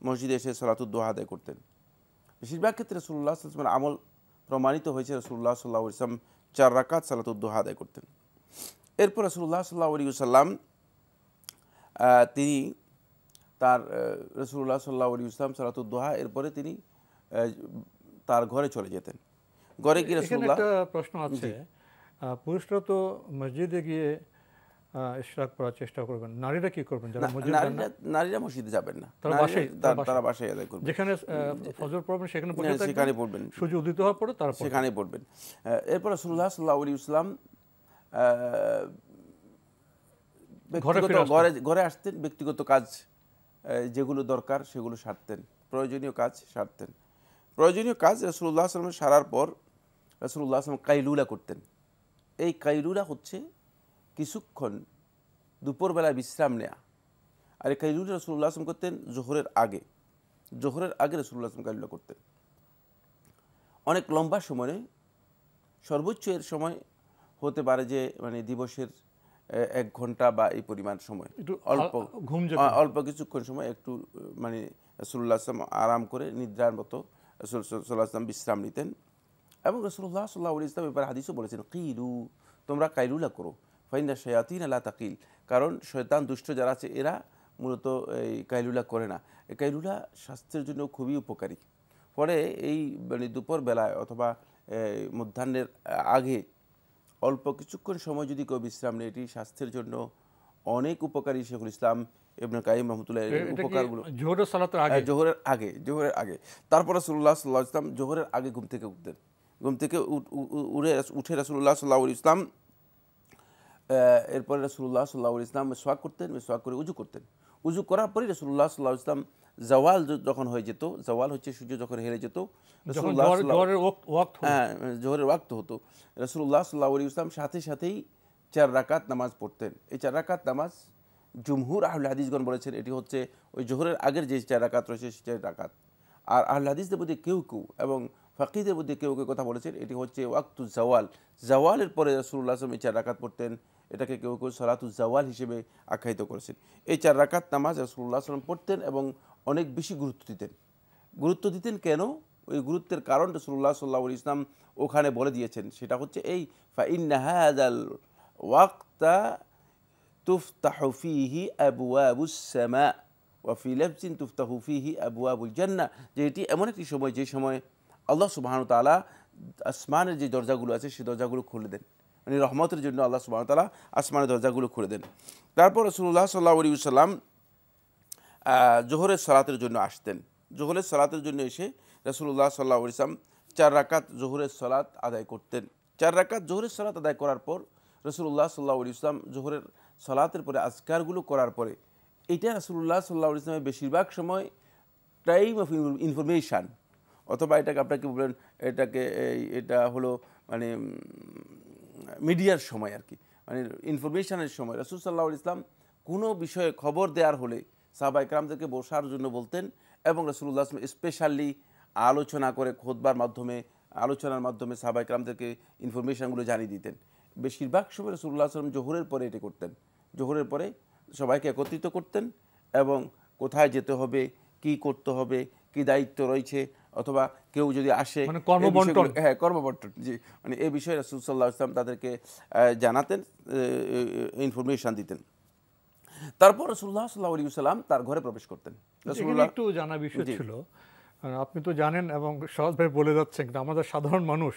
মসজিদে এসে সালাতুদ দুহা আদায় করতেন। বেশিরভাগ ক্ষেত্রে রাসূলুল্লাহ সাল্লাল্লাহু আলাইহি ওয়াসাল্লামের আমল প্রমাণিত হয়েছে, রাসূলুল্লাহ সাল্লাল্লাহু আলাইহি ওয়াসাল্লাম 4 রাকাত সালাতুদ দুহা আদায় করতেন। এরপর রাসূলুল্লাহ সাল্লাল্লাহু আলাইহি ওয়াসাল্লাম তিনি তার রাসূলুল্লাহ সাল্লাল্লাহু আলাইহি ওয়াসাল্লাম সালাতুদ দুহা এরপরে তিনি তার ঘরে চলে যেতেন। ঘরে গিয়ে রাসূলুল্লাহ, একটা প্রশ্ন আছে, পুরুষরা তো মসজিদে গিয়ে ইশরাক পড়ার চেষ্টা করবেন। নারীরা কি করবেন যারা মসজিদ যান না? নারীরা মসজিদে যাবেন না, তারা বাসায় তারা বাসায় আদায় করবেন। যেখানে ফজর পড়বেন সেখানে সেখানে পড়বেন, সূর্য উদিত হওয়ার পরে তারা সেখানে পড়বেন। এরপর রাসূলুল্লাহ সাল্লাল্লাহু আলাইহি ওয়াসাল্লাম ঘরে আসতেন, ব্যক্তিগত কাজ যেগুলো দরকার সেগুলো সারতেন, প্রয়োজনীয় কাজ সারতেন। প্রয়োজনীয় কাজ রাসূলুল্লাহ সাল্লাল্লাহু আলাইহি ওয়াসাল্লাম সারার পর রাসূলুল্লাহ সাল্লাল্লাহু আলাইহি ওয়াসাল্লাম কাইলুলা করতেন। এই কাইলুলা হচ্ছে কিছুক্ষণ দুপুরবেলায় বিশ্রাম নেয়া। আর এই কাইলুলা রাসূলুল্লাহ সাল্লাল্লাহু আলাইহি ওয়াসাল্লাম করতেন জোহরের আগে। জোহরের আগে রাসূলুল্লাহ সাল্লাল্লাহু আলাইহি ওয়াসাল্লাম কাইলুলা করতেন। অনেক লম্বা সময়ে, সর্বোচ্চ এর সময় হতে পারে যে মানে দিবসের 1 ঘন্টা বা এই পরিমাণ সময়, অল্প কিছুক্ষণ সময় একটু মানে রাসূলুল্লাহ সাল্লাল্লাহু আলাইহি ওয়াসাল্লাম আরাম করে নিদ্রার মতো রাসূলুল্লাহ সাল্লাল্লাহু আলাইহি ওয়াসাল্লাম বিশ্রাম নিতেন। এবং রাসূলুল্লাহ সাল্লাল্লাহু আলাইহি ওয়াসাল্লাম এবার হাদিসও বলেছেন, কিলু, তোমরা কাইলুলা করো, ফাইন্না শায়াতিন লা তাকিল, কারণ শয়তান দুষ্ট যারা আছে এরা মূলত এই কাইলুলা করে না। এই কাইলুলা স্বাস্থ্যের জন্য খুবই উপকারী। পরে এই মানে দুপুর বেলায় অথবা মধ্যাহ্নের আগে অল্প কিছুক্ষণ সময় যদি কেউ বিশ্রাম নেয়, এটি স্বাস্থ্যের জন্য অনেক উপকারী। শেখুল ইসলাম ইবনে কাইয়িম রাহমাতুল্লাহ উপকারগুলো জোহরের আগে। তারপর রাসূলুল্লাহ সাল্লাল্লাহু আলাইহি ওয়াসাল্লাম জোহরের আগে ঘুম থেকে উঠতেন। ঘুম থেকে উঠে রাসূলুল্লাহ সাল্লাল্লাহু আলাইহি ওয়াসাল্লাম এরপরে রাসূলুল্লাহ সাল্লাল্লাহু আলাইহি ওয়াসাল্লাম মিসওয়াক করতেন, মিসওয়াক করে উযু করতেন। উযু করার পরে রাসূলুল্লাহ সাল্লাল্লাহু আলাইহি ওয়াসাল্লাম জাওয়াল যখন হয়ে যেত, জাওয়াল হচ্ছে সূর্য যখন হেরে যেত, জোহরের ওয়াক্ত হতো, রাসূলুল্লাহ সাল্লাল্লাহু আলাইহি ওয়াসাল্লাম সাথে সাথেই 4 রাকাত নামাজ পড়তেন। এই 4 রাকাত নামাজ জুমহুর আহলে হাদিসগণ বলেছেন এটি হচ্ছে ওই জোহরের আগের যে 4 রাকাত রয়েছে সেই 4 রাকাত। আর আহলে হাদিসদের মধ্যে কেউ কেউ এবং ফাকিহদের মধ্যে কেউ কেউ কথা বলেছেন এটি হচ্ছে ওয়াক্তুজ জাওয়াল, জাওয়ালের পরে রাসূলুল্লাহ সাল্লাল্লাহু আলাইহি ওয়াসাল্লাম এই 4 রাকাত পড়তেন। এটাকে কেউ কেউ সালাতুজ জাওয়াল হিসেবে আখ্যায়িত করেছেন। এই 4 রাকাত নামাজ রাসূলুল্লাহ সাল্লাল্লাহু আলাইহি ওয়াসাল্লাম পড়তেন এবং অনেক বেশি গুরুত্ব দিতেন। কেন? ওই গুরুত্বের কারণ রাসূলুল্লাহ সাল্লাল্লাহু আলাইহি ওয়াসাল্লাম ওখানে বলে দিয়েছেন, সেটা হচ্ছে এই ফাইন্না হাযাল ওয়াক্তা তুফতাহু ফীহি আবওয়াবুস সামা ওয়া ফি লাফজিন তুফতাহু ফীহি আবওয়াবুল জান্নাহ, যে এটি এমন একটি সময় যে সময় আল্লাহ সুবহানাহু ওয়া তাআলা আসমানের যে দরজাগুলো আছে সেই দরজাগুলো খুলে দেন, মানে রহমতের জন্য আল্লাহ সুবহানাহু ওয়া তাআলা আসমানের দরজাগুলো খুলে দেন। তারপর রাসূলুল্লাহ সাল্লাল্লাহু আলাইহি ওয়াসাল্লাম জোহরের সালাতের জন্য আসতেন। জোহরের সালাতের জন্য এসে রাসূলুল্লাহ সাল্লাল্লাহু আলাইহি ওয়াসাল্লাম 4 রাকাত জোহরের সালাত আদায় করতেন। 4 রাকাত জোহরের সালাত আদায় করার পর রাসূলুল্লাহ সাল্লাল্লাহু আলাইহি ওয়াসাল্লাম জোহরের সালাতের পরে আজকারগুলো করার পরে, এইটা রাসূলুল্লাহ সাল্লাল্লাহু আলাইহি ওয়াসাল্লামের বেশিরভাগ সময় টাইম অফ ইনফরমেশান, অথবা এটাকে আপনাকে বলবেন এটা হলো মানে মিডিয়ার সময় আর কি, মানে ইনফরমেশনের সময়। রাসূল সাল্লাল্লাহু আলাইহি ওয়াসাল্লাম কোনো বিষয়ে খবর দেওয়ার হলে সাহাবায়ে কেরামদেরকে বসার জন্য বলতেন এবং রাসূলুল্লাহ সাল্লাল্লাহু আলাইহি ওয়াসাল্লাম স্পেশালি আলোচনা করে খুতবার মাধ্যমে, আলোচনার মাধ্যমে সাহাবায়ে কেরামদেরকে ইনফরমেশনগুলো জানিয়ে দিতেন। বেশিরভাগ সময় রাসূলুল্লাহ সাল্লাল্লাহু আলাইহি ওয়াসাল্লাম জোহরের পরে এটি করতেন। জোহরের পরে সবাইকে একত্রিত করতেন এবং কোথায় যেতে হবে, কি করতে হবে, কি দায়িত্ব রয়েছে, অথবা কেউ যদি আসে কর্মবন্টন, জি, মানে এই বিষয়ে রাসূল সাল্লাল্লাহু আলাইহি ওয়াসাল্লাম তাদেরকে জানাতেন, ইনফরমেশন দিতেন। তারপর রাসূলুল্লাহ সাল্লাল্লাহু আলাইহি ওয়াসাল্লাম তার ঘরে প্রবেশ করতেন। রাসূলুল্লাহ একটু জানা বিষয় ছিল, আপনি তো জানেন এবং সহজভাবে বলে যাচ্ছেন, কিন্তু আমাদের সাধারণ মানুষ,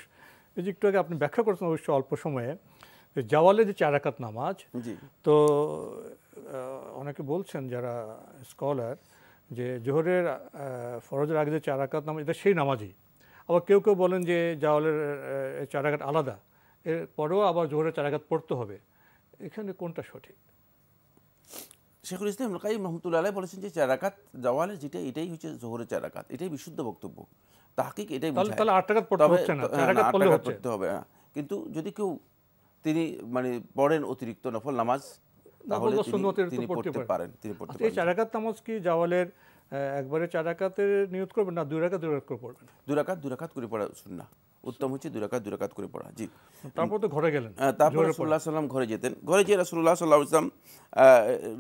এই যে একটু আগে আপনি ব্যাখ্যা করছেন অবশ্য অল্প সময়ে, জাওয়ালে যে 4 রাকাত নামাজ, তো অনেকে বলছেন যারা স্কলার যে জোহরের ফরজের আগে যে 4 রাকাত নামাজ এটা সেই নামাজই। আবার কেউ কেউ বলেন যে জাওয়ালের 4 রাকাত আলাদা, এর পরেও আবার জোহরের 4 রাকাত পড়তে হবে। এখানে কোনটা সঠিক? শেখুল ইসলাম ইবনে কাইয়িম রাহমাতুল্লাহ আলাইহি বলেছেন যে 4 রাকাত জাওয়ালের যেটা, এটাই হচ্ছে জোহরের 4 রাকাত, এটাই বিশুদ্ধ বক্তব্য। তাহকিক এটাই বোঝায়। তাহলে 8 রাকাত পড়তে হচ্ছে না, 4 রাকাত পড়তে হবে। কিন্তু যদি কেউ তিনি মানে পড়েন অতিরিক্ত নফল নামাজ, তাহলে তিনি পড়তে পারেন। এই 4 রাকাত নামাজ কি জাওয়ালের একবারে 4 রাকাতের নিয়ত করবেন না 2 রাকাত 2 রাকাত করে পড়বেন? 2 রাকাত করে পড়া সুন্নাহ, উত্তম হচ্ছে 2 রাকাত করে পড়া। জি। তারপর তো ঘরে গেলেন, তারপর রাসূলুল্লাহ সাল্লাল্লাহু আলাইহি ওয়াসাল্লাম ঘরে যেতেন। ঘরে গিয়ে রাসূলুল্লাহ সাল্লাল্লাহু আলাইহি ওয়াসাল্লাম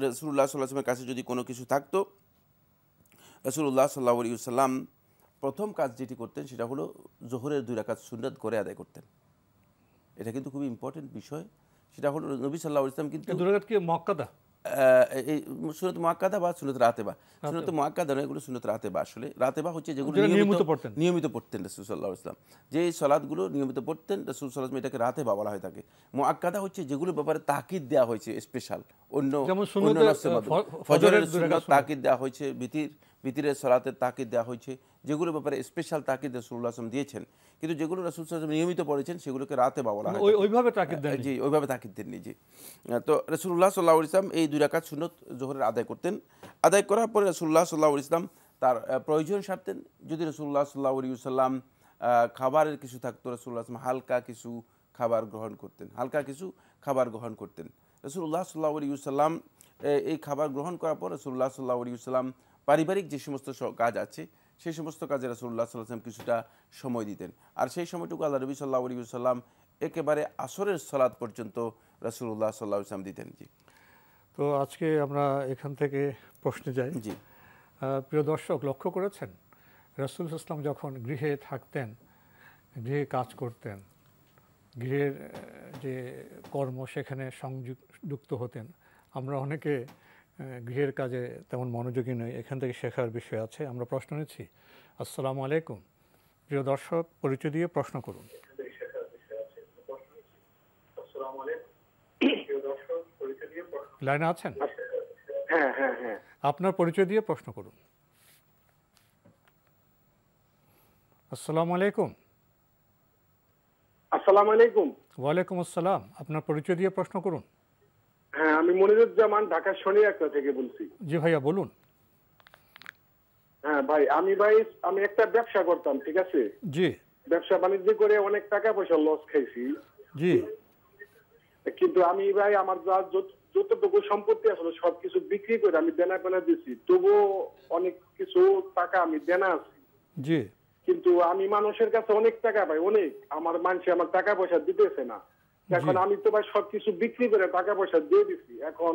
রাসূলুল্লাহ সাল্লাল্লাহু আলাইহি ওয়াসাল্লামের কাছে যদি কোনো কিছু থাকতো, রাসূলুল্লাহ সাল্লাল্লাহু আলাইহি ওয়াসাল্লাম প্রথম কাজ যেটি করতেন সেটা হলো জোহরের 2 রাকাত সুন্নাত করে আদায় করতেন। এটা কিন্তু খুবই ইম্পর্টেন্ট বিষয়। সেটা হলো নবী সাল্লাল্লাহু আলাইহি ওয়াসাল্লাম কিন্তু 2 রাকাত কি মুআক্কাদা? এই সুন্নত মুআক্কাদা বা সুন্নত রাতেবা। সুন্নত মুআক্কাদা নয়, এগুলো সুন্নত রাতেবা। আসলে রাতেবা হচ্ছে যেগুলো নিয়মিত পড়তেন রাসূল সাল্লাল্লাহু আলাইহি ওয়াসাল্লাম, যে সালাতগুলো নিয়মিত পড়তেন রাসূল সাল্লাল্লাহু আলাইহি ওয়াসাল্লাম, এটাকে রাতেবা বলা হয়ে থাকে। মুআক্কাদা হচ্ছে যেগুলোর ব্যাপারে তাকিদ দেওয়া হয়েছে স্পেশাল, অন্য ফজরের সুন্নাত তাকিদ দেওয়া হয়েছে, ভিতরের সালাতের তাকিদ দেওয়া হয়েছে, যেগুলোর ব্যাপারে স্পেশাল তাকিদ রাসূলুল্লাহ সাল্লাল্লাহু আলাইহি ওয়াসাল্লাম দিয়েছেন। কিন্তু যেগুলো রাসূল সাল্লাল্লাহু আলাইহি ওয়াসাল্লাম নিয়মিত পড়েছেন সেগুলোকে রাতেবা বলা হয়। ওইভাবে তাকিদ দেন? জি, ওইভাবে তাকিদ দেননি। জি, তো রাসূলুল্লাহ সাল্লাল্লাহু আলাইহি ওয়াসাল্লাম এই 2 রাকাত সুন্নত যোহরের আদায় করতেন। আদায় করার পরে রাসূলুল্লাহ সাল্লাল্লাহু আলাইহি ওয়াসাল্লাম তার প্রয়োজন সারতেন। যদি রাসূলুল্লাহ সাল্লাল্লাহু আলাইহি ওয়াসাল্লাম খাবারের কিছু থাকতো, রাসূলুল্লাহ সাল্লাল্লাহু আলাইহি ওয়াসাল্লাম হালকা কিছু খাবার গ্রহণ করতেন, রাসূলুল্লাহ সাল্লাল্লাহু আলাইহি ওয়াসাল্লাম এই খাবার গ্রহণ করার পর রাসূলুল্লাহ সাল্লাল্লাহু আলাইহি ওয়াসাল্লাম পারিবারিক যে সমস্ত কাজ আছে সেই সমস্ত কাজে রাসূলুল্লাহ সাল্লাল্লাহু আলাইহি ওয়াসাল্লাম কিছুটা সময় দিতেন। আর সেই সময়টুকু আল্লাহ নবী সাল্লাল্লাহু আলাইহি ওয়াসাল্লাম একেবারে আসরের সালাত পর্যন্ত রাসূলুল্লাহ সাল্লাল্লাহু আলাইহি ওয়াসাল্লাম দিতেন। জি, তো আজকে আমরা এখান থেকে প্রশ্নে যাই। জি, প্রিয় দর্শক, লক্ষ্য করেছেন রাসূল সাল্লাল্লাহু আলাইহি ওয়াসাল্লাম যখন গৃহে থাকতেন, গৃহে কাজ করতেন, গৃহের যে কর্ম সেখানে সংযুক্ত হতেন। আমরা অনেকে গৃহের কাজে তেমন মনোযোগী নই, এখান থেকে শেখার বিষয় আছে। আমরা প্রশ্ন নিচ্ছি। আসসালামু আলাইকুম। প্রিয় দর্শক, পরিচয় দিয়ে প্রশ্ন করুন। লাইনে আছেন? হ্যাঁ হ্যাঁ হ্যাঁ, আপনার পরিচয় দিয়ে প্রশ্ন করুন। আসসালামু আলাইকুম। আসসালামু আলাইকুম। ওয়ালাইকুম আসসালাম। আপনার পরিচয় দিয়ে প্রশ্ন করুন। হ্যাঁ, আমি মনিরুজ্জামান ঢাকা শনিয়াকড়া থেকে বলছি। জি ভাইয়া, বলুন। হ্যাঁ ভাই, আমি একটা ব্যবসা করতাম, ঠিক আছে? জি। ব্যবসা বাণিজ্য করে অনেক টাকা পয়সা লস খাইছি। জি। কিন্তু আমি ভাই আমার যতটুকু সম্পত্তি আসলে সবকিছু বিক্রি করে আমি দেনা পেনা দিছি, তবুও অনেক কিছু টাকা আমি দেনা আছি। জি। কিন্তু আমি মানুষের কাছে অনেক টাকা পাই, অনেক আমার মানুষ আমার টাকা পয়সা দিতেছে না। এখন আমি তো ভাই সবকিছু বিক্রি করে টাকা পয়সা দিয়ে দিছি, এখন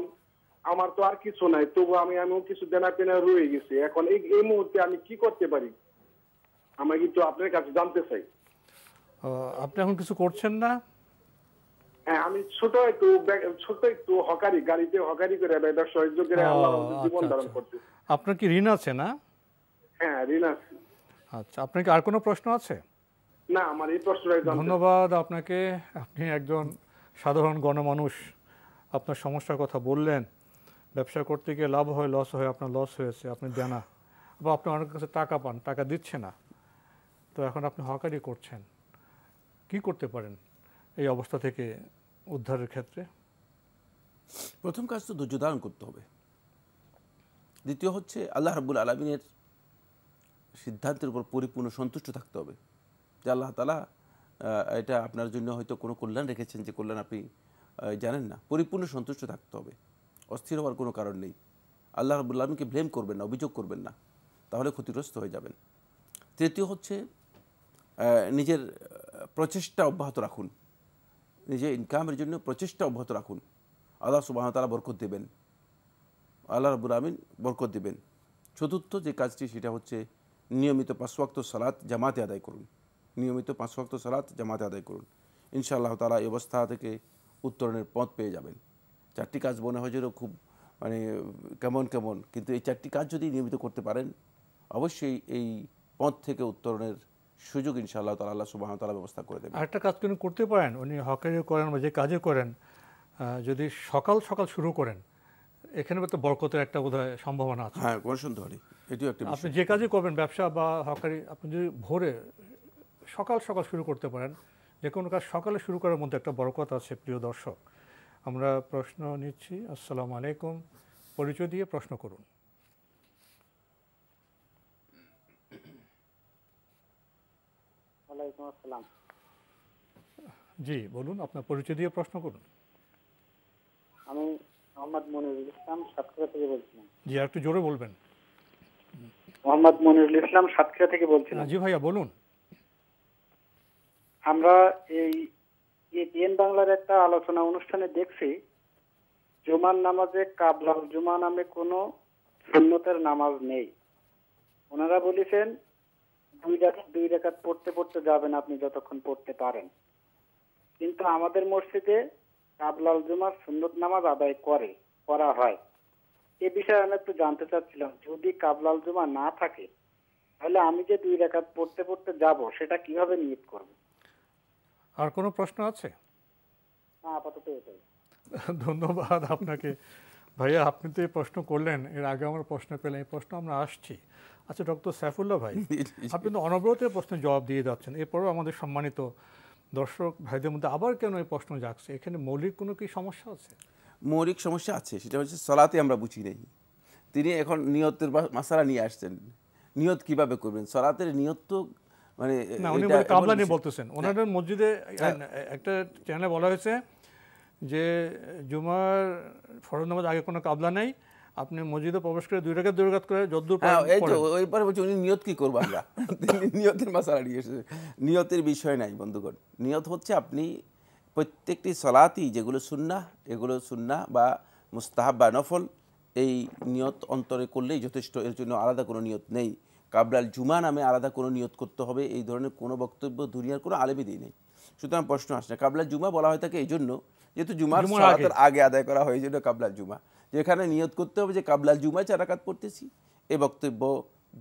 আমার তো আর কিছু নাই, তবু আমি কিছু দেনা পেনা রয়ে গেছি। এখন এই মুহূর্তে আমি কি করতে পারি, আমি কিন্তু আপনার কাছে জানতে চাই। আপনি এখন কিছু করছেন না? হ্যাঁ, আমি ছোট একটু হকারি, গাড়িতে হকারি করে ব্যবসা করে জীবন ধারণ করছি। আপনার কি ঋণ আছে না? হ্যাঁ, ঋণ আছে। আচ্ছা, আপনার কি আর কোনো প্রশ্ন আছে? না, আমার এই প্রশ্নটাই। ধন্যবাদ আপনাকে। আপনি একজন সাধারণ গণমানুষ, আপনার সমস্যার কথা বললেন। ব্যবসা করতে গিয়ে লাভ হয়, লস হয়, আপনার লস হয়েছে, আপনি দেনা, বা আপনি অনেক কাছে টাকা পান, টাকা দিচ্ছে না, তো এখন আপনি হকারি করছেন। কি করতে পারেন এই অবস্থা থেকে উদ্ধারের ক্ষেত্রে? প্রথম কাজ তো ধৈর্য ধারণ করতে হবে। দ্বিতীয় হচ্ছে আল্লাহ রাব্বুল আলামিনের সিদ্ধান্তের উপর পরিপূর্ণ সন্তুষ্ট থাকতে হবে, যে আল্লাহ তাআলা এটা আপনার জন্য হয়তো কোনো কল্যাণ রেখেছেন, যে কল্যাণ আপনি জানেন না। পরিপূর্ণ সন্তুষ্ট থাকতে হবে, অস্থির হওয়ার কোনো কারণ নেই। আল্লাহ রাব্বুল আলামিনকে ব্লেম করবেন না, অভিযোগ করবেন না, তাহলে ক্ষতিগ্রস্ত হয়ে যাবেন। তৃতীয় হচ্ছে নিজের প্রচেষ্টা অব্যাহত রাখুন, নিজের ইনকামের জন্য প্রচেষ্টা অব্যাহত রাখুন। আল্লাহ সুবহানাহু ওয়া তাআলা বরকত দেবেন, আল্লাহ রাব্বুল আলামিন বরকত দেবেন। চতুর্থ যে কাজটি সেটা হচ্ছে নিয়মিত 5 ওয়াক্ত সালাত জামাতে আদায় করুন, নিয়মিত 5 ওয়াক্ত সালাত জামাতে আদায় করুন। ইনশাআল্লাহ তাআলা এই অবস্থা থেকে উত্তরণের পথ পেয়ে যাবেন। 4টি কাজ মনে হয় যেন খুব কেমন, কিন্তু এই 4টি কাজ যদি নিয়মিত করতে পারেন, অবশ্যই এই পথ থেকে উত্তরণের সুযোগ ইনশাআল্লাহ তাআলা আল্লাহ সুবহানাহু ওয়া তাআলা ব্যবস্থা করে দেবেন। আরেকটা কাজ কিন্তু করতে পারেন, উনি হকারি করেন বা যে কাজে করেন, যদি সকাল সকাল শুরু করেন, এখানে তো বরকতের একটা বোধহয় সম্ভাবনা আছে। হ্যাঁ, কোনো সন্দেহ নেই, এটিও একটা বিষয়। আপনি যে কাজে করবেন, ব্যবসা বা হকারি, আপনি যদি ভোরে সকাল সকাল শুরু করতে পারেন, যে কোনো কাজ সকালে শুরু করার মধ্যে একটা বরকত আছে। প্রিয় দর্শক, আমরা প্রশ্ন নিচ্ছি। আসসালামু আলাইকুম। পরিচয় দিয়ে প্রশ্ন করুন। ওয়ালাইকুম আসসালাম। জি, বলুন, আপনার পরিচয় দিয়ে প্রশ্ন করুন। আমি মোহাম্মদ মনিরুল ইসলাম সাতক্ষীরা থেকে বলছিলাম। জি, আর একটু জোরে বলবেন। মোহাম্মদ মনিরুল ইসলাম সাতক্ষীরা থেকে বলছিলাম। জি ভাইয়া, বলুন। আমরা এই এটিএন বাংলার একটা আলোচনা অনুষ্ঠানে দেখছি, জুমার নামাজে কাবলাল জুমা নামে কোনো সুন্নতের নামাজ নেই। ওনারা বলেছেন 2 রাকাত পড়তে পড়তে যাবেন আপনি যতক্ষণ পড়তে পারেন। কিন্তু আমাদের মসজিদে কাবলাল জুমার সুন্নত নামাজ আদায় করে, করা হয়। এ বিষয়ে আমি একটু জানতে চাচ্ছিলাম, যদি কাবলাল জুমা না থাকে তাহলে আমি যে 2 রাকাত পড়তে পড়তে যাব সেটা কিভাবে নিয়ত করব? আর কোনো প্রশ্ন আছে? না, আপাতত এটাই। ধন্যবাদ আপনাকে ভাইয়া, আপনি তো এই প্রশ্ন করলেন, এর আগে আমরা প্রশ্ন পেলাম, এই প্রশ্ন আমরা আসছি। আচ্ছা ডক্টর সাইফুল্লাহ ভাই, আপনি তো অনবরত এই প্রশ্নের জবাব দিয়ে যাচ্ছেন, এরপরেও আমাদের সম্মানিত দর্শক ভাইদের মধ্যে আবার কেন এই প্রশ্ন জাগছে, এখানে মৌলিক কোনো কি সমস্যা আছে? মৌলিক সমস্যা আছে, সেটা হচ্ছে সলাতে আমরা বুঝি নেই। তিনি এখন নিয়তের মাসালা নিয়ে আসছেন, নিয়ত কিভাবে করবেন? সলাতের নিয়ত তো মানে না, উনি কাবলা নিয়ে বলতেছেন। ওনাদের মসজিদে একটা চ্যানেলে বলা হয়েছে যে জুমার ফরজ নামাজ আগে কোনো কাবলা নেই, আপনি মসজিদে প্রবেশ করে 2 রাকাত করে যদ্দূর ওইবার বলছি উনি নিয়ত কি করবো আমরা নিয়তের মাসালা নিয়ে এসেছে। নিয়তের বিষয় নাই বন্ধুগণ। নিয়ত হচ্ছে আপনি প্রত্যেকটি সলাতই যেগুলো সুন্নাহ বা মুস্তাহাব বা নফল, এই নিয়ত অন্তরে করলেই যথেষ্ট, এর জন্য আলাদা কোনো নিয়ত নেই। কাবলাল জুমা নামে আলাদা কোনো নিয়ত করতে হবে এই ধরনের কোনো বক্তব্য দুনিয়ার কোনো আলেমই দিই নেই। সুতরাং প্রশ্ন আসছে, কাবলাল জুমা বলা হয়ে থাকে এই জন্য যেহেতু জুমার সালাতের আগে আদায় করা হয়, এই জন্য কাবলাল জুমা। যেখানে নিয়ত করতে হবে যে কাবলাল জুমায় 4 রাকাত পড়তেছি, এই বক্তব্য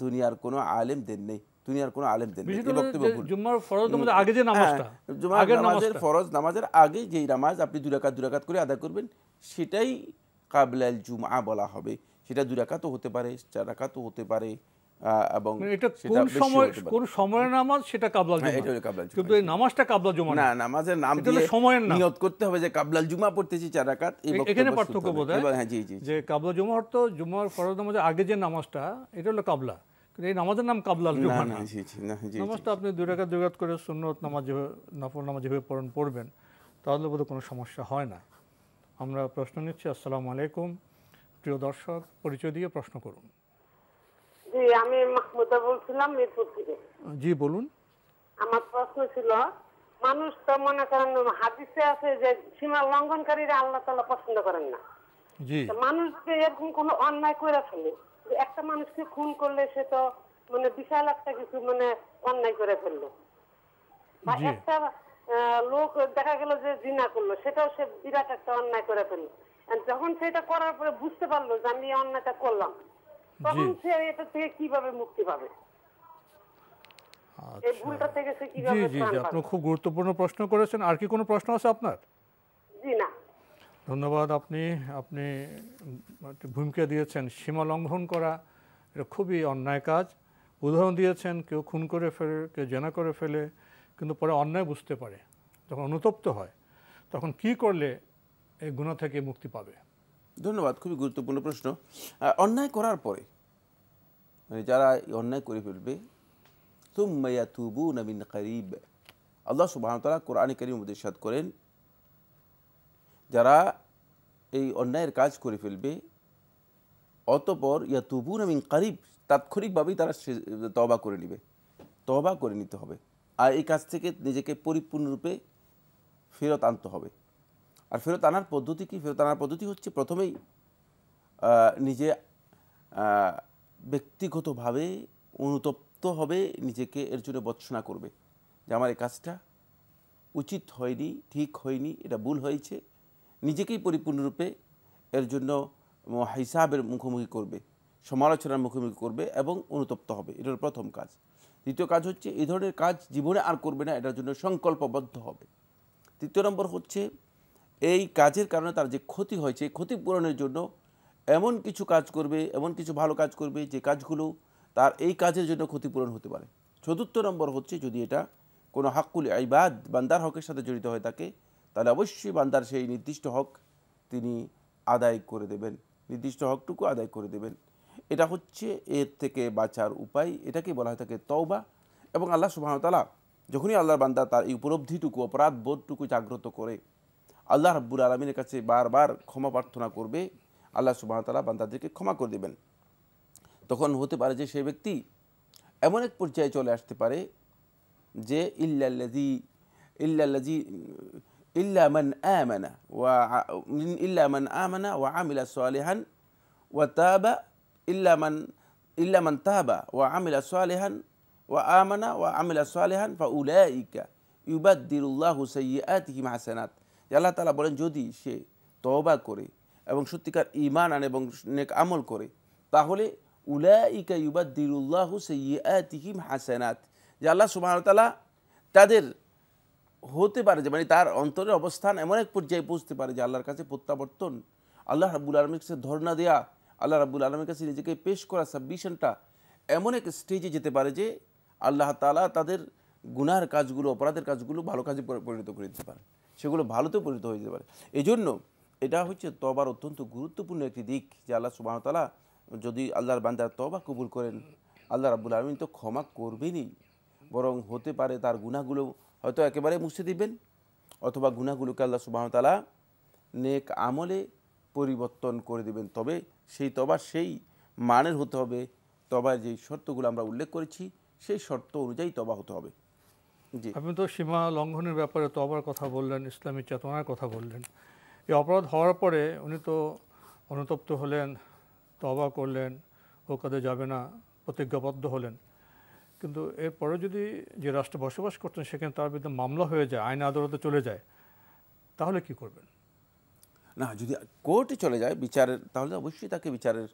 দুনিয়ার কোনো আলেম দেন নেই, দুনিয়ার কোনো আলেম দেন নেই। এই বক্তব্য ভুল। জুমার ফরজ নামাজের আগে যে নামাজটা, জুমার নামাজের ফরজ নামাজের আগে যেই নামাজ আপনি 2 রাকাত করে আদায় করবেন, সেটাই কাবলাল জুমা বলা হবে। সেটা 2 রাকাতও হতে পারে, 4 রাকাতও হতে পারে, এবং এটা কোন সময়ের নামাজ সেটা কাবলাল জুমা। এটা হলো কাবলাল জুমা। কিন্তু এই নামাজটা কাবলাল জুমা না, নামাজের নাম দিয়ে সময়ের নিয়ত করতে হবে যে কাবলাল জুমা পড়তেছি 4 রাকাত। এখানে পার্থক্য বোধহয়। হ্যাঁ, জি জি, যে কাবলা জুমা অর্থ জুমার ফরজ নামাজের আগে যে নামাজটা, এটা হলো কাবলা, কিন্তু এই নামাজের নাম কাবলাল জুমা না। নামাজটা আপনি 2 রাকাত করে সুন্নত নামাজ নফল নামাজ যেভাবে পড়বেন, তাহলে বোধহয় কোনো সমস্যা হয় না। আমরা প্রশ্ন নিচ্ছি। আসসালামু আলাইকুম প্রিয় দর্শক, পরিচয় দিয়ে প্রশ্ন করুন। জি, আমি মাহমুদা বলছিলাম মিরপুর থেকে। জি বলুন। আমার প্রশ্ন ছিল, মানুষ তো মনে করেন হাদিসে আছে যে সীমা লঙ্ঘনকারীরা আল্লাহ তাআলা পছন্দ করেন না। জি, মানুষকে এরকম কোনো অন্যায় করে ফেলে, একটা মানুষকে খুন করলে সে তো মানে বিশাল একটা কিছু মানে অন্যায় করে ফেললো, বা একটা লোক দেখা গেল যে জিনা করলো, সেটাও সে বিরাট একটা অন্যায় করে ফেললো। যখন সেটা করার পরে বুঝতে পারলো যে আমি এই অন্যায়টা করলাম, তখন সে এটা থেকে কিভাবে মুক্তি পাবে? এই ভুলটা থেকে সে কিভাবে জি জি, আপনি খুব গুরুত্বপূর্ণ প্রশ্ন করেছেন। আর কি কোনো প্রশ্ন আছে আপনার? জি না। ধন্যবাদ। আপনি ভূমিকা দিয়েছেন। সীমা লঙ্ঘন করা এটা খুবই অন্যায় কাজ। উদাহরণ দিয়েছেন, কেউ খুন করে ফেলে, কেউ জেনা করে ফেলে, কিন্তু পরে অন্যায় বুঝতে পারে, যখন অনুতপ্ত হয়, তখন কি করলে এই গুনাহ থেকে মুক্তি পাবে? ধন্যবাদ, খুবই গুরুত্বপূর্ণ প্রশ্ন। অন্যায় করার পরে মানে যারা অন্যায় করে ফেলবে, সুম্মা ইয়াতুবুনা মিন কারিব, আল্লাহ সুবহানাহু ওয়া তাআলা কোরআনে কারীমে ইরশাদ করেন, যারা এই অন্যায়ের কাজ করে ফেলবে অতঃপর ইয়াতুবুনা মিন কারিব, তাৎক্ষণিকভাবেই তারা তওবা করে নেবে, তওবা করে নিতে হবে। আর এই কাজ থেকে নিজেকে পরিপূর্ণরূপে ফেরত আনতে হবে। আর ফেরত আনার পদ্ধতি কি? ফেরত আনার পদ্ধতি হচ্ছে প্রথমেই নিজে ব্যক্তিগতভাবে অনুতপ্ত হবে, নিজেকে এর জন্য ভর্ৎসনা করবে যে আমার এই কাজটা উচিত হয়নি, ঠিক হয়নি, এটা ভুল হয়েছে। নিজেকেই পরিপূর্ণরূপে এর জন্য হিসাবের মুখোমুখি করবে, সমালোচনার মুখোমুখি করবে এবং অনুতপ্ত হবে। এটার প্রথম কাজ। দ্বিতীয় কাজ হচ্ছে এই ধরনের কাজ জীবনে আর করবে না, এটার জন্য সংকল্পবদ্ধ হবে। তৃতীয় নম্বর হচ্ছে এই কাজের কারণে তার যে ক্ষতি হয়েছে, ক্ষতি পূরণের জন্য এমন কিছু কাজ করবে, এমন কিছু ভালো কাজ করবে যে কাজগুলো তার এই কাজের জন্য ক্ষতিপূরণ হতে পারে। চতুর্থ নম্বর হচ্ছে যদি এটা কোনো হাক্কুল ইবাদ, বান্দার হকের সাথে জড়িত হয়ে থাকে, তাহলে অবশ্যই বান্দার সেই নির্দিষ্ট হক তিনি আদায় করে দেবেন, নির্দিষ্ট হকটুকু আদায় করে দেবেন। এটা হচ্ছে এর থেকে বাঁচার উপায়। এটাকে বলা হয় থাকে তওবা। এবং আল্লাহ সুবহানাহু ওয়া তাআলা যখনই আল্লাহর বান্দা তার এই উপলব্ধিটুকু, অপরাধ বোধটুকু জাগ্রত করে আল্লাহ রাব্বুল আলামিনের কাছে বারবার ক্ষমা প্রার্থনা করবে, আল্লাহ সুবহানাহু ওয়া তাআলা বান্দাদেরকে ক্ষমা করে দেবেন। তখন হতে পারে যে সেই ব্যক্তি এমন এক পর্যায়ে চলে আসতে পারে যে ইল্লা মান আমানা ওয়া আমিলা সালিহান ওয়া তাবা ইল্লা মান তাবা ওয়া আমিলা সালিহান ওয়া আমানা ওয়া আমিলা সালিহান ফাউলাইকা ইউবাদদিলুল্লাহু সাইয়্যাতিহিম হাসানাত। আল্লাহ তাআলা বলেন যদি সে তওবা করে এবং সত্যিকার ঈমান আনে এবং নেক আমল করে, তাহলে উলাইকা ইউবাদদিলুল্লাহু সাইয়্যাতিহিম হাসানাত, যে আল্লাহ সুবহানাহু ওয়া তাআলা তাদের হতে পারে যে মানে তার অন্তরের অবস্থান এমন এক পর্যায়ে পৌঁছতে পারে যে আল্লাহর কাছে প্রত্যাবর্তন, আল্লাহ রাব্বুল আলামিনের কাছে ধর্ণা দেয়া, আল্লাহ রাব্বুল আলামিনের কাছে নিজেকে পেশ করা, সাবমিশনটা এমন এক স্টেজে যেতে পারে যে আল্লাহ তাআলা তাদের গুনার কাজগুলো, অপরাধের কাজগুলো ভালো কাজে পরিণত করে দিতে পারে, সেগুলো ভালোতে পরিণত হয়ে যেতে পারে। এই জন্য এটা হচ্ছে তওবার অত্যন্ত গুরুত্বপূর্ণ একটি দিক, যে আল্লাহ সুবহানাহু ওয়া তাআলা যদি আল্লাহর বান্দার তওবা কবুল করেন, আল্লাহ রাব্বুল আলামিন তো ক্ষমা করবেনই, বরং হতে পারে তার গুনাহগুলো হয়তো একেবারে মুছে দিবেন, অথবা গুনাহগুলোকে আল্লাহ সুবহানাহু ওয়া তাআলা নেক আমলে পরিবর্তন করে দিবেন। তবে সেই তওবা সেই মানের হতে হবে, তওবার যেই শর্তগুলো আমরা উল্লেখ করেছি সেই শর্ত অনুযায়ী তওবা হতে হবে। জি, আপনি তো সীমা লঙ্ঘনের ব্যাপারে তওবার কথা বললেন, ইসলামী চেতনার কথা বললেন। এই অপরাধ হওয়ার পরে উনি তো অনুতপ্ত হলেন, তওবা করলেন, ও কাজে যাবে না, প্রতিজ্ঞাবদ্ধ হলেন। কিন্তু এরপরে যদি যে রাষ্ট্রে বসবাস করতেন সেখানে তার বিরুদ্ধে মামলা হয়ে যায়, আইন আদালতে চলে যায়, তাহলে কি করবেন? না, যদি কোর্টে চলে যায় বিচারের, তাহলে অবশ্যই তাকে বিচারের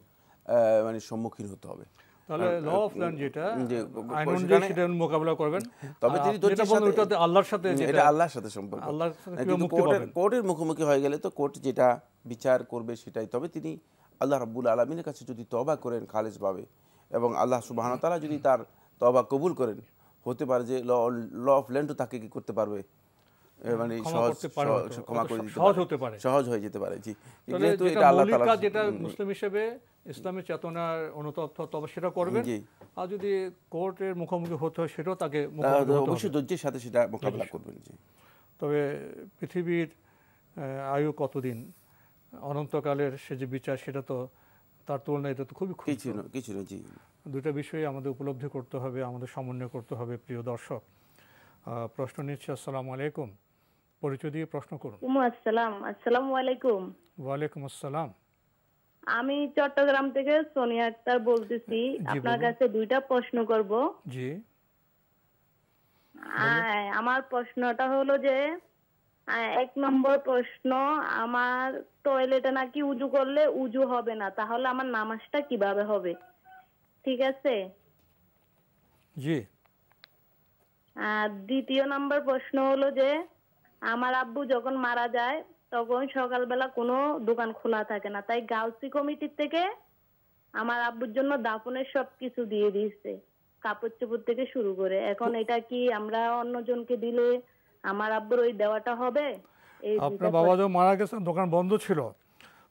মানে সম্মুখীন হতে হবে। তাহলে ল অফ ল্যান্ড যেটা যে আইন অনুযায়ী সেটা মোকাবিলা করবেন। তবে তিনি ধৈর্যের সাথে, ওটাতে আল্লাহর সাথে, এটা আল্লাহর সাথে সম্পর্ক, আল্লাহর সাথে কিন্তু কিভাবে মুক্তি পাবেন? কোর্টের মুখোমুখি হয়ে গেলে তো কোর্ট যেটা বিচার করবে সেটাই। তবে তিনি আল্লাহ রাব্বুল আলামিনের কাছে যদি তওবা করেন খালেসভাবে, এবং আল্লাহ সুবহানাহু ওয়া তাআলা যদি তার তওবা কবুল করেন, হতে পারে যে ল অফ ল্যান্ডও তাকে কি করতে পারবে, মানে ক্ষমা করে দিতে পারে, সহজ হয়ে যেতে পারে। জি, যেহেতু এটা আল্লাহ তাআলা, যেটা মুসলিম হিসেবে ইসলামী চেতনার অনুতপ্ত, তবে সেটা করবেন। আর যদি কোর্টের মুখোমুখি হতে হয় সেটাও তাকে অবশ্যই ধৈর্যের সাথে সেটা মোকাবিলা করবেন। জি, তবে পৃথিবীর আয়ু কতদিন, অনন্তকালের সে যে বিচার, সেটা তো তার তুলনায় এটা তো খুবই কিছু না। জি, দুইটা বিষয়ে আমাদের উপলব্ধি করতে হবে, আমাদের সমন্বয় করতে হবে। প্রিয় দর্শক, প্রশ্ন নিচ্ছে। আসসালামু আলাইকুম, পরিচয় দিয়ে প্রশ্ন করুন। আসসালামু আলাইকুম। ওয়ালাইকুম আসসালাম। আমি চট্টগ্রাম থেকে সোনিয়া আক্তার বলতেছি। আপনার কাছে দুইটা প্রশ্ন করব। জি, আমার প্রশ্নটা হলো যে, এক নম্বর প্রশ্ন, আমার টয়লেটে নাকি উজু করলে উজু হবে না, তাহলে আমার নামাজটা কিভাবে হবে? ঠিক আছে। জি। আর দ্বিতীয় নম্বর প্রশ্ন হলো যে, আমার আব্বু যখন মারা যায় তখন সকালবেলা কোনো দোকান খোলা থাকে না, তাই গাউসি কমিটির থেকে আমার আব্বুর জন্য দাফনের সবকিছু দিয়ে দিয়েছে, কাপড় চোপড় থেকে শুরু করে। এখন এটা কি আমরা অন্যজনকে দিলে আমার আব্বুর ওই দেওয়াটা হবে? আপনার বাবা যখন মারা গেছেন দোকান বন্ধ ছিল,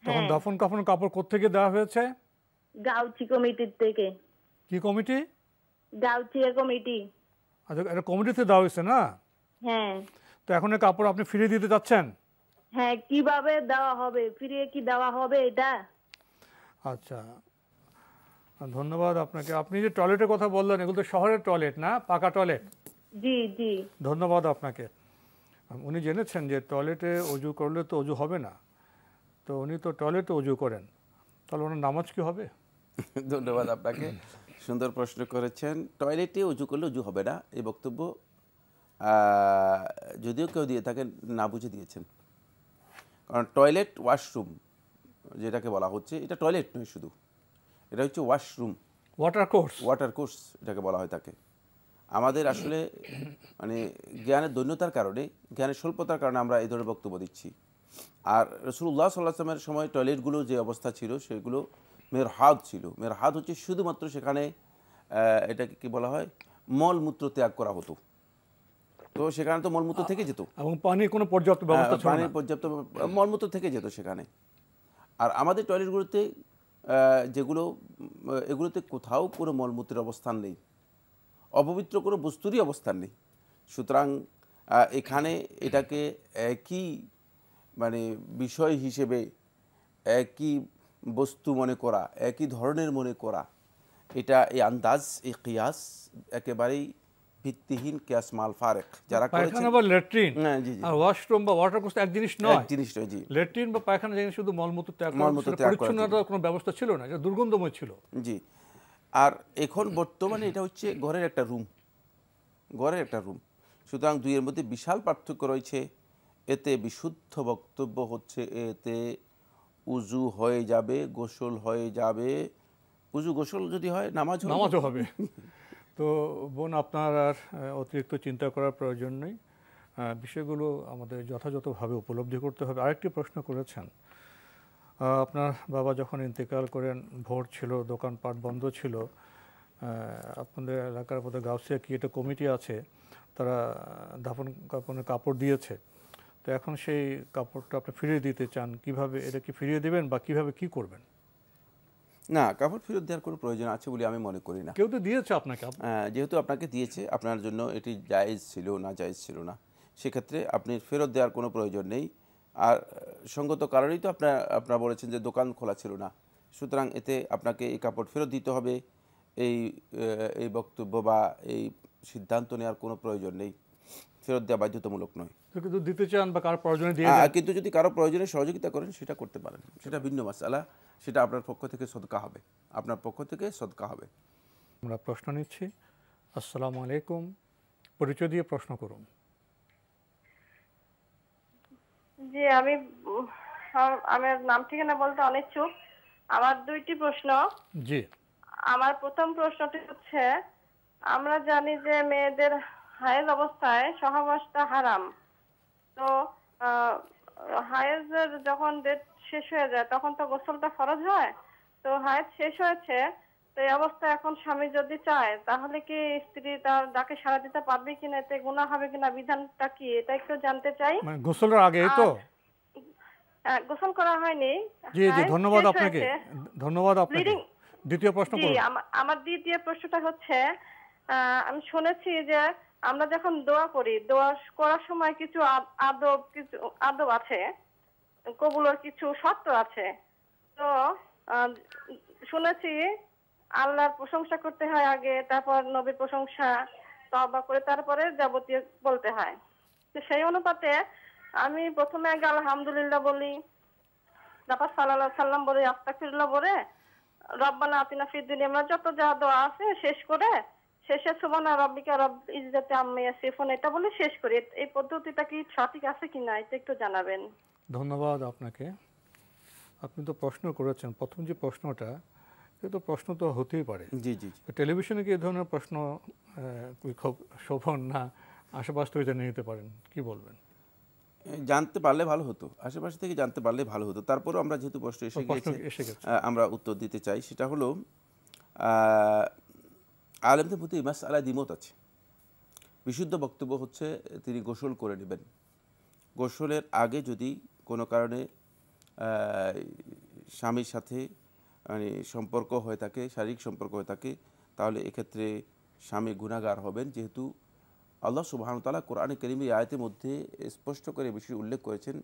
তখন দাফন কাফন কাপড় কোত্থেকে দেওয়া হয়েছে? গাউসি কমিটির থেকে। কি কমিটি? গাউসিয়া কমিটি। আচ্ছা, এটা কমিটিতে দেওয়া হয়েছে না? হ্যাঁ। তো এখন এই কাপড় আপনি ফিরিয়ে দিতে যাচ্ছেন? হ্যাঁ, কিভাবে দেওয়া হবে, ফিরিয়ে কি দেওয়া হবে এটা? আচ্ছা, ধন্যবাদ আপনাকে। আপনি যে টয়লেটের কথা বললেন, এগুলো তো শহরের টয়লেট না, পাকা টয়লেট? জি জি। ধন্যবাদ আপনাকে। উনি জেনেছেন যে টয়লেটে অজু করলে তো অজু হবে না, তো উনি তো টয়লেটে অজু করেন, তাহলে ওনার নামাজ কি হবে? ধন্যবাদ আপনাকে, সুন্দর প্রশ্ন করেছেন। টয়লেটে অজু করলে অজু হবে না, এই বক্তব্য যদিও কেউ দিয়ে থাকেন না বুঝে দিয়েছেন। কারণ টয়লেট ওয়াশরুম যেটাকে বলা হচ্ছে, এটা টয়লেট নয় শুধু, এটা হচ্ছে ওয়াশরুম, ওয়াটার কোর্স এটাকে বলা হয় থাকে। আমাদের আসলে মানে জ্ঞানের দৈন্যতার কারণে, জ্ঞানের স্বল্পতার কারণে আমরা এই ধরনের বক্তব্য দিচ্ছি। আর রাসূলুল্লাহ সাল্লাল্লাহু আলাইহি ওয়াসাল্লামের সময় টয়লেটগুলো যে অবস্থা ছিল সেগুলো মেরহাদ ছিল। মেরহাদ হচ্ছে শুধুমাত্র সেখানে এটাকে কি বলা হয়, মলমূত্র ত্যাগ করা হতো, তো সেখানে তো মলমূত্র থেকে যেত, এবং পানির কোনো পর্যাপ্ত ব্যবস্থা ছিল না, পানির পর্যাপ্ত মলমূত্র থেকে যেত সেখানে। আর আমাদের টয়লেটগুলোতে যেগুলো, এগুলোতে কোথাও কোনো মলমূত্রের অবস্থান নেই, অপবিত্র কোনো বস্তুরই অবস্থান নেই। সুতরাং এখানে এটাকে একই মানে বিষয় হিসেবে একই বস্তু মনে করা, একই ধরনের মনে করা, এটা এই আন্দাজ, এই কিয়াস একেবারেই ভিত্তিহীন, কিয়াস মাল ফারেক। যারা করেছেন পায়খানা বা ল্যাট্রিন আর ওয়াশরুম বা ওয়াটার কোর্স এক জিনিস নয়, এক জিনিস নয়। জি, ল্যাট্রিন বা পায়খানা জিনিস শুধু মলমূত্র ত্যাগ করা, পরিচ্ছন্নতার কোনো ব্যবস্থা ছিল না, এটা দুর্গন্ধময় ছিল। জি। আর এখন বর্তমানে এটা হচ্ছে ঘরের একটা রুম, ঘরের একটা রুম। সুতরাং দুইয়ের মধ্যে বিশাল পার্থক্য রয়েছে। এতে বিশুদ্ধ বক্তব্য হচ্ছে এতে উজু হয়ে যাবে, গোসল হয়ে যাবে। উজু গোসল যদি হয় নামাজও হবে। তো বোন, আপনার আর অতিরিক্ত চিন্তা করার প্রয়োজন নেই, বিষয়গুলো আমাদের যথাযথভাবে উপলব্ধি করতে হবে। আরেকটি প্রশ্ন করেছেন, আপনার বাবা যখন ইন্তেকাল করেন ভোর ছিল, দোকানপাট বন্ধ ছিল, আপনাদের এলাকার মধ্যে গাউসিয়া কি একটা কমিটি আছে, তারা দাফন কাপনের কাপড় দিয়েছে, তো এখন সেই কাপড়টা আপনি ফিরিয়ে দিতে চান, কিভাবে এটা কি ফিরিয়ে দেবেন বা কিভাবে কি করবেন? না, কাপড় ফেরত দেওয়ার কোনো প্রয়োজন আছে বলে আমি মনে করি না। কেউ তো দিয়েছে আপনাকে, যেহেতু আপনাকে দিয়েছে, আপনার জন্য এটি জায়েজ ছিল না জায়েজ ছিল না, সেক্ষেত্রে আপনি ফেরত দেওয়ার কোনো প্রয়োজন নেই। আর সঙ্গত কারণেই তো আপনারা বলেছেন যে দোকান খোলা ছিল না, সুতরাং এতে আপনাকে এই কাপড় ফেরত দিতে হবে, এই বক্তব্য বা এই সিদ্ধান্ত নেওয়ার কোনো প্রয়োজন নেই। ফেরত দেওয়া বাধ্যতামূলক নয়। কিন্তু দিতে চান বা কারো প্রয়োজনে দিয়ে দেন, কিন্তু যদি কারো প্রয়োজনে সহযোগিতা করেন সেটা করতে পারেন, সেটা ভিন্ন মাসআলা, সেটা আপনার পক্ষ থেকে সদকা হবে, আপনার পক্ষ থেকে সদকা হবে। আমরা প্রশ্ন নিচ্ছি। আসসালামু আলাইকুম, পরিচয় দিয়ে প্রশ্ন করুন। জি, আমার নাম ঠিকানা বলতে অনিচ্ছুক। আমার দুইটি প্রশ্ন। জি। আমার প্রথম প্রশ্নটি হচ্ছে, আমরা জানি যে মেয়েদের হায়েজ অবস্থায় সহবাসটা হারাম, তো হায়েজের যখন ডেট শেষ হয়ে যায় তখন তো গোসলটা ফরজ হয়, তো হায়েজ শেষ হয়েছে, তো এই অবস্থায় এখন স্বামী যদি চায় তাহলে কি স্ত্রী তার ডাকে সাড়া দিতে পারবে কিনা, এতে গুনাহ হবে কিনা, বিধানটা কি, এটা একটু জানতে চাই। মানে গোসলের আগে তো গোসল করা হয়নি। জি জি, ধন্যবাদ আপনাকে, ধন্যবাদ আপনাকে। দ্বিতীয় প্রশ্ন করুন। জি, আমার দ্বিতীয় প্রশ্নটা হচ্ছে, আমি শুনেছি যে আমরা যখন দোয়া করি, দোয়া করার সময় কিছু আদব আছে, কবুলের কিছু শর্ত আছে। তো শুনেছি আল্লাহর প্রশংসা করতে হয় আগে, তারপর নবীর প্রশংসা, তওবা করে তারপরে যাবতীয় বলতে হয়। তো সেই অনুপাতে আমি প্রথমে আগে আলহামদুলিল্লাহ বলি, তারপর সাল্লাল্লাহু আলাইহি সাল্লাম বলি, আস্তাগফিরুল্লাহ বলে রব্বানা আতিনা ফিদ দুনিয়া, আমরা যত যা দোয়া আছে শেষ করে শেষে সুবহানা রাব্বিকা রব্বিল ইজ্জাতি আম্মা ইয়াসিফুন এটা বলে শেষ করি। এই পদ্ধতিটা কি সঠিক আছে কিনা এটা একটু জানাবেন। ধন্যবাদ আপনাকে। আপনি তো প্রশ্ন করেছেন, প্রথম যে প্রশ্নটা, তো প্রশ্ন তো হতেই পারে। জি জি। টেলিভিশনে কি এই ধরনের প্রশ্ন খুব শোভন না, আশেপাশ থেকে জেনে নিতে পারেন, কি বলবেন? জানতে পারলে ভালো হতো, আশেপাশে থেকে জানতে পারলে ভালো হতো। তারপরও আমরা যেহেতু প্রশ্ন এসে গেছে আমরা উত্তর দিতে চাই। সেটা হলো, আলেমদের প্রতি মাসআলা দ্বিমত আছে। বিশুদ্ধ বক্তব্য হচ্ছে তিনি গোসল করে নেবেন। গোসলের আগে যদি কোনো কারণে স্বামীর সাথে মানে সম্পর্ক হয়ে থাকে, শারীরিক সম্পর্ক হয়ে থাকে, তাহলে এক্ষেত্রে স্বামী গুনাহগার হবেন, যেহেতু আল্লাহ সুবহানাহু ওয়া তাআলা কোরআনে কারীমের আয়াতের মধ্যে স্পষ্ট করে বিষয় উল্লেখ করেছেন,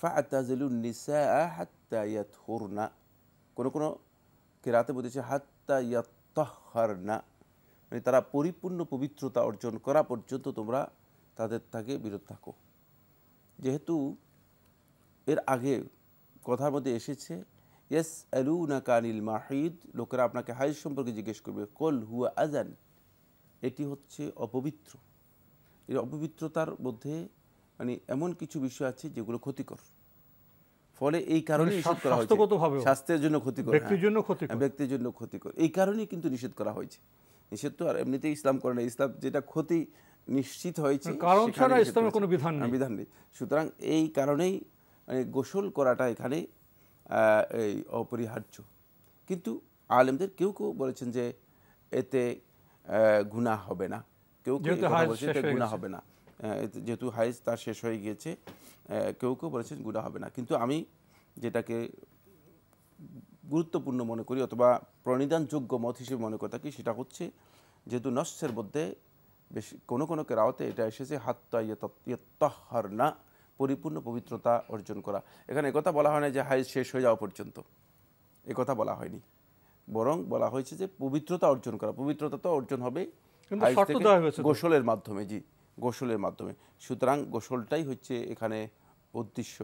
ফা'তাজিলুন নিসাআ হাত্তা ইয়াতহুরনা, কোনো কিরাতে বলেছে হাত্তা ইয়াত্তাহহারনা, মানে তারা পরিপূর্ণ পবিত্রতা অর্জন করা পর্যন্ত তোমরা তাদের থেকে বিরত থাকো। যেহেতু এর আগে কথার মধ্যে এসেছে ইয়াসআলুনাকা আনিল মাহিদ, লোকেরা আপনাকে হাইজ সম্পর্কে জিজ্ঞেস করবে, কুল হুয়া আযান, এটি হচ্ছে অপবিত্র। এই অপবিত্রতার মধ্যে মানে এমন কিছু বিষয় আছে যেগুলো ক্ষতিকর, ফলে এই কারণে নিষেধ করা হয়েছে, স্বাস্থ্যের জন্য ক্ষতিকর, ব্যক্তির জন্য ক্ষতিকর, এই কারণেই কিন্তু নিষেধ করা হয়েছে। নিষেধ তো আর এমনিতেই ইসলাম করে না, ইসলাম যেটা ক্ষতি নিশ্চিত হয়েছে কারণ ছাড়া ইসলামের কোনো বিধান নেই। সুতরাং এই কারণেই মানে গোসল করাটা এখানে এই অপরিহার্য। কিন্তু আলেমদের কেউ কেউ বলেছেন যে এতে গুনাহ হবে না, কেউ কেউ বলেছেন এতে গুনাহ হবে না, যেহেতু হাইজ তার শেষ হয়ে গিয়েছে। কেউ কেউ বলেছেন গুনাহ হবে না। কিন্তু আমি যেটাকে গুরুত্বপূর্ণ মনে করি অথবা প্রণিধানযোগ্য মত হিসেবে মনে করে থাকি, সেটা হচ্ছে যেহেতু নসের মধ্যে বেশি কোনো কেরাওয়াতে এটা এসেছে হাত্তা ইয়াত্তাহহারনা, পরিপূর্ণ পবিত্রতা অর্জন করা। এখানে একথা বলা হয় না যে হাইজ শেষ হয়ে যাওয়া পর্যন্ত, একথা বলা হয়নি, বরং বলা হয়েছে যে পবিত্রতা অর্জন করা। পবিত্রতা তো অর্জন হবে গোসলের মাধ্যমে, জি গোসলের মাধ্যমে। সুতরাং গোসলটাই হচ্ছে এখানে উদ্দেশ্য।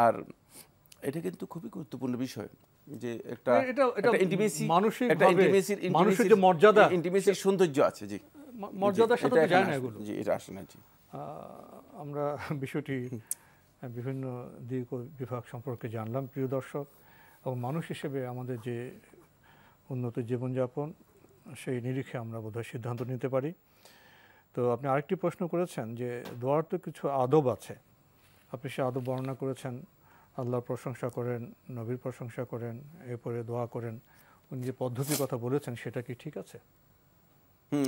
আর এটা কিন্তু খুবই গুরুত্বপূর্ণ বিষয় যে একটা ইন্টিমেসি, মানুষের যে মর্যাদা, ইন্টিমেসির সৌন্দর্য আছে, জি মর্যাদার সাথে যায় না এগুলো, জি এটা আসে না। জি আমরা বিষয়টি বিভিন্ন দিক ও বিভাগ সম্পর্কে জানলাম প্রিয় দর্শক, এবং মানুষ হিসেবে আমাদের যে উন্নত জীবনযাপন সেই নিরিখে আমরা বোধহয় সিদ্ধান্ত নিতে পারি। তো আপনি আরেকটি প্রশ্ন করেছেন যে দোয়ার তো কিছু আদব আছে, আপনি সে আদব বর্ণনা করেছেন, আল্লাহর প্রশংসা করেন, নবীর প্রশংসা করেন, এরপরে দোয়া করেন। উনি যে পদ্ধতির কথা বলেছেন সেটা কি ঠিক আছে?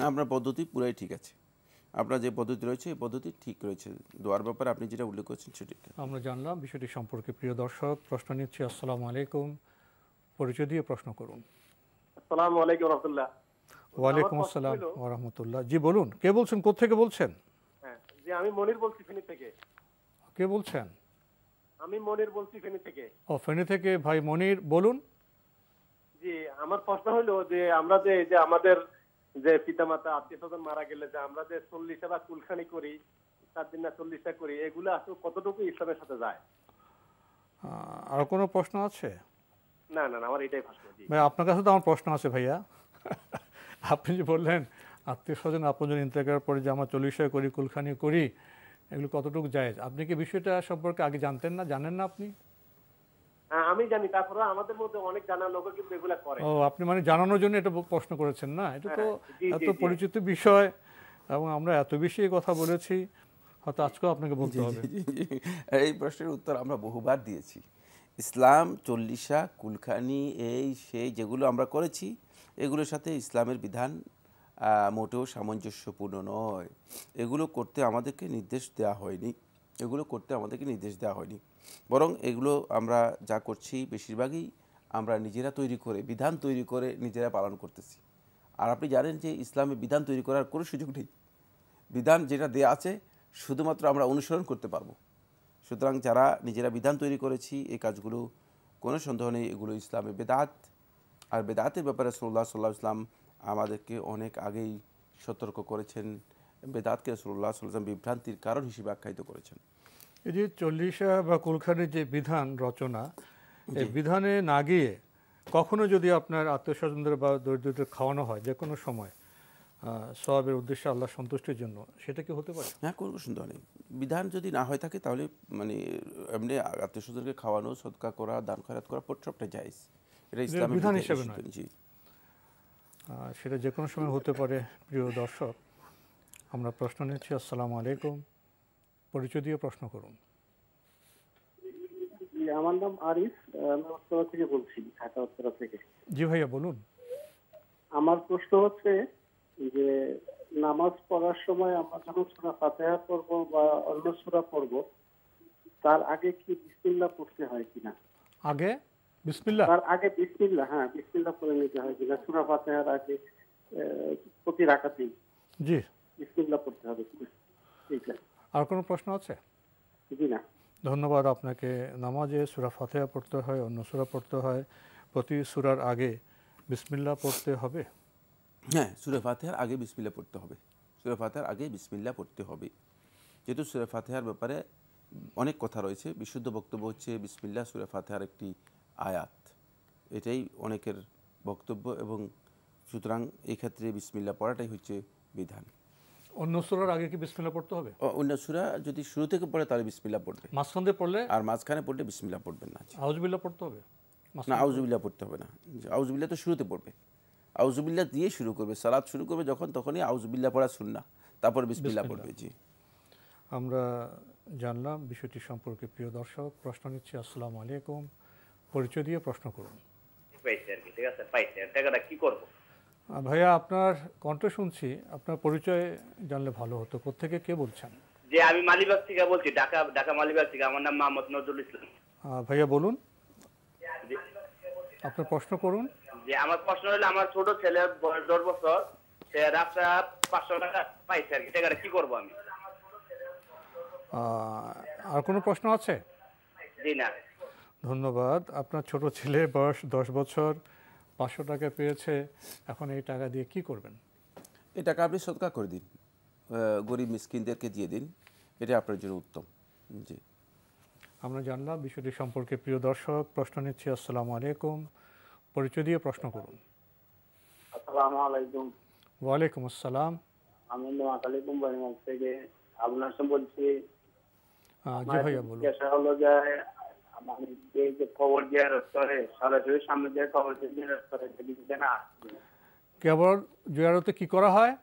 আপনার পদ্ধতি পুরাই ঠিক আছে। আপনার যে পদ্ধতি রয়েছে এই পদ্ধতি ঠিক রয়েছে। দোয়ার ব্যাপারে আপনি যেটা উল্লেখ করেছেন সেটি আমরা জানলাম বিষয়টি সম্পর্কে। প্রিয় দর্শক, প্রশ্ন নিচ্ছি। আসসালামু আলাইকুম, পরিচয় দিয়ে প্রশ্ন করুন। আসসালামু আলাইকুম রাহমাতুল্লাহ। ওয়ালাইকুম আসসালাম ওয়া রাহমাতুল্লাহ। জি বলুন, কে বলছেন, কোত্থেকে বলছেন? হ্যাঁ জি, আমি মনির বলছি ফেনী থেকে। কে বলছেন? আমি মনির বলছি ফেনী থেকে। ও, ফেনী থেকে ভাই মনির, বলুন। জি, আমার প্রশ্ন হলো যে আমরা যে আমাদের যে পিতামাতা আত্মীয়স্বজন মারা গেলে যে আমরা যে 40টা বা কুলখানি করি, 7 দিন না 40টা করি, এগুলো আসলে কতটুকু ইসলামের সাথে যায়? আর কোনো প্রশ্ন আছে? না না, আমার এটাই প্রশ্ন। জি ভাই, আপনার কাছে তো আমার প্রশ্ন আছে ভাইয়া। আপনি যে বললেন আত্মীয় স্বজন আপনজন ইন্তেকালের পরে যে আমরা 40টা করি, কুলখানি করি, এগুলো কতটুকু জায়েজ? আপনি কি বিষয়টা সম্পর্কে আগে জানতেন না, জানেন না আপনি? আমি জানি, তারপরে আমাদের মধ্যে অনেক জানা লোক কিন্তু এগুলা করে। ও, আপনি মানে জানানোর জন্য এটা প্রশ্ন করেছেন না? এটা তো এত পরিচিত বিষয় এবং আমরা এত বেশি কথা বলেছি, হয়তো আজকেও আপনাকে বলতে হবে। এই প্রশ্নের উত্তর আমরা বহুবার দিয়েছি। ইসলাম 40টা কুলখানি এই সেই যেগুলো আমরা করেছি, এগুলোর সাথে ইসলামের বিধান মোটেও সামঞ্জস্যপূর্ণ নয়। এগুলো করতে আমাদেরকে নির্দেশ দেওয়া হয়নি, বরং এগুলো আমরা যা করছি বেশিরভাগই আমরা নিজেরা তৈরি করে, বিধান তৈরি করে নিজেরা পালন করতেছি। আর আপনি জানেন যে ইসলামে বিধান তৈরি করার কোনো সুযোগ নেই। বিধান যেটা দেয়া আছে শুধুমাত্র আমরা অনুসরণ করতে পারবো। সুতরাং যারা নিজেরা বিধান তৈরি করেছি, এই কাজগুলো কোনো সন্দেহ নেই এগুলো ইসলামে বেদাত। আর বেদাতের ব্যাপারে রাসূলুল্লাহ সাল্লাল্লাহু আলাইহি ওয়াসাল্লাম আমাদেরকে অনেক আগেই সতর্ক করেছেন। বেদাতকে রাসূলুল্লাহ সাল্লাল্লাহু আলাইহি ওয়াসাল্লাম বিভ্রান্তির কারণ হিসেবে আখ্যায়িত করেছেন। এই যে 40টা বা কুলখানির যে বিধান রচনা, এই বিধানে না গিয়ে কখনো যদি আপনার আত্মীয় স্বজনদের বা দরিদ্রদের খাওয়ানো হয় যে কোনো সময় সওয়াবের উদ্দেশ্যে, আল্লাহ সন্তুষ্টির জন্য, সেটা কি হতে পারে? হ্যাঁ, কোনো সন্দেহ নেই। বিধান যদি না হয়ে থাকে তাহলে মানে এমনি আত্মীয় স্বজনকে খাওয়ানো, সদকা করা, দান খয়রাত করা সবটা জায়েজ। এটা ইসলামের বিধান হিসেবে নয়, সেটা যে কোনো সময় হতে পারে। প্রিয় দর্শক, আমরা প্রশ্ন নিচ্ছি। আসসালামু আলাইকুম, পরিচয় দিয়ে প্রশ্ন করুন। আমার নাম আরিফ, আমি উত্তরা থেকে বলছি, ঢাকা উত্তরা থেকে। জি ভাইয়া বলুন। আমার প্রশ্ন হচ্ছে যে নামাজ পড়ার সময় আমরা যখন সূরা ফাতিহা পড়বো বা অন্য সূরা পড়বো, তার আগে কি বিসমিল্লাহ পড়তে হয় কিনা? আগে বিসমিল্লাহ? তার আগে বিসমিল্লাহ, হ্যাঁ বিসমিল্লাহ পড়ে নিতে হয় কিনা সূরা ফাতিহার আগে? প্রতি রাকাতেই জি বিসমিল্লাহ পড়তে হবে কিনা? ঠিক আছে। আর কোনো প্রশ্ন আছে? জি না। ধন্যবাদ আপনাকে। নামাজে সূরা ফাতিহা পড়তে হয়, অন্য সূরা পড়তে হয়, প্রতি সূরার আগে বিসমিল্লাহ পড়তে হবে? হ্যাঁ, সূরা ফাতিহার আগে বিসমিল্লাহ পড়তে হবে। সূরা ফাতিহার আগে বিসমিল্লাহ পড়তে হবে। যেহেতু সূরা ফাতিহার ব্যাপারে অনেক কথা রয়েছে, বিশুদ্ধ বক্তব্য হচ্ছে বিসমিল্লাহ সূরা ফাতিহার একটি আয়াত, এটাই অনেকের বক্তব্য, এবং সুতরাং এই ক্ষেত্রে বিসমিল্লাহ পড়াটাই হচ্ছে বিধান। অন্য সূরার আগে কি বিসমিল্লাহ পড়তে হবে? অন্য সূরা যদি শুরু থেকে পড়ে তাহলে বিসমিল্লাহ পড়বে, মাঝখানে পড়লে? আর মাঝখানে পড়লে বিসমিল্লাহ পড়বেন না। আউযুবিল্লাহ পড়তে হবে না, আউযুবিল্লাহ পড়তে হবে না। আউযুবিল্লাহ তো শুরুতে পড়বে, আউযুবিল্লাহ দিয়ে শুরু করবে, সালাত শুরু করবে যখন, তখনই আউযুবিল্লাহ পড়া সুন্নাহ, তারপর বিসমিল্লাহ পড়বে। জি, আমরা জানলাম বিষয়টি সম্পর্কে। প্রিয় দর্শক, প্রশ্ন নিচ্ছি। আসসালামু আলাইকুম, পরিচয় দিয়ে প্রশ্ন করুন। ঠিক আছে, পাইছি। টাকাটা কি করব? ভাইয়া, আপনার কণ্ঠ শুনছি, আপনার পরিচয় জানলে ভালো হতো। কোত্থেকে কে বলছেন? যে আমি মালিবাগ থেকে বলছি, ঢাকা মালিবাগ থেকে। আমার নাম মোহাম্মদ নজরুল ইসলাম। ভাইয়া বলুন, আপনার প্রশ্ন করুন। যে আমার প্রশ্ন হলো, আমার ছোট ছেলে বয়স 10 বছর, সে রাস্তা 500 টাকা পাইছে আর কি, টাকাটা কি করব আমি? আর কোনো প্রশ্ন আছে? জি না। ধন্যবাদ। আপনার ছোট ছেলে বয়স 10 বছর, 500 টাকা পেয়েছে, এখন এই টাকা দিয়ে কি করবেন? এই টাকা আপনি সদকা করে দিন, গরিব মিসকিনদেরকে দিয়ে দিন, এটা আপনার জন্য উত্তম। জি, আমরা জানলাম বিষয়টি সম্পর্কে। প্রিয় দর্শক, প্রশ্ন নিচ্ছি। আসসালামু আলাইকুম, পরিচয় দিয়ে প্রশ্ন করুন। আসসালামু আলাইকুম। ওয়ালাইকুম আসসালাম। আমি নোয়াখালী কোম্পানিগঞ্জ থেকে আপনার সাথে বলছি। জি ভাইয়া বলুন। জিজ্ঞাসা হলো যে মানে এই যে কবর জিয়ারত করে সরাসরি সামনে দিয়ে কবর জিয়ারত করে যদি না কবর জিয়ারতে কি করা হয়?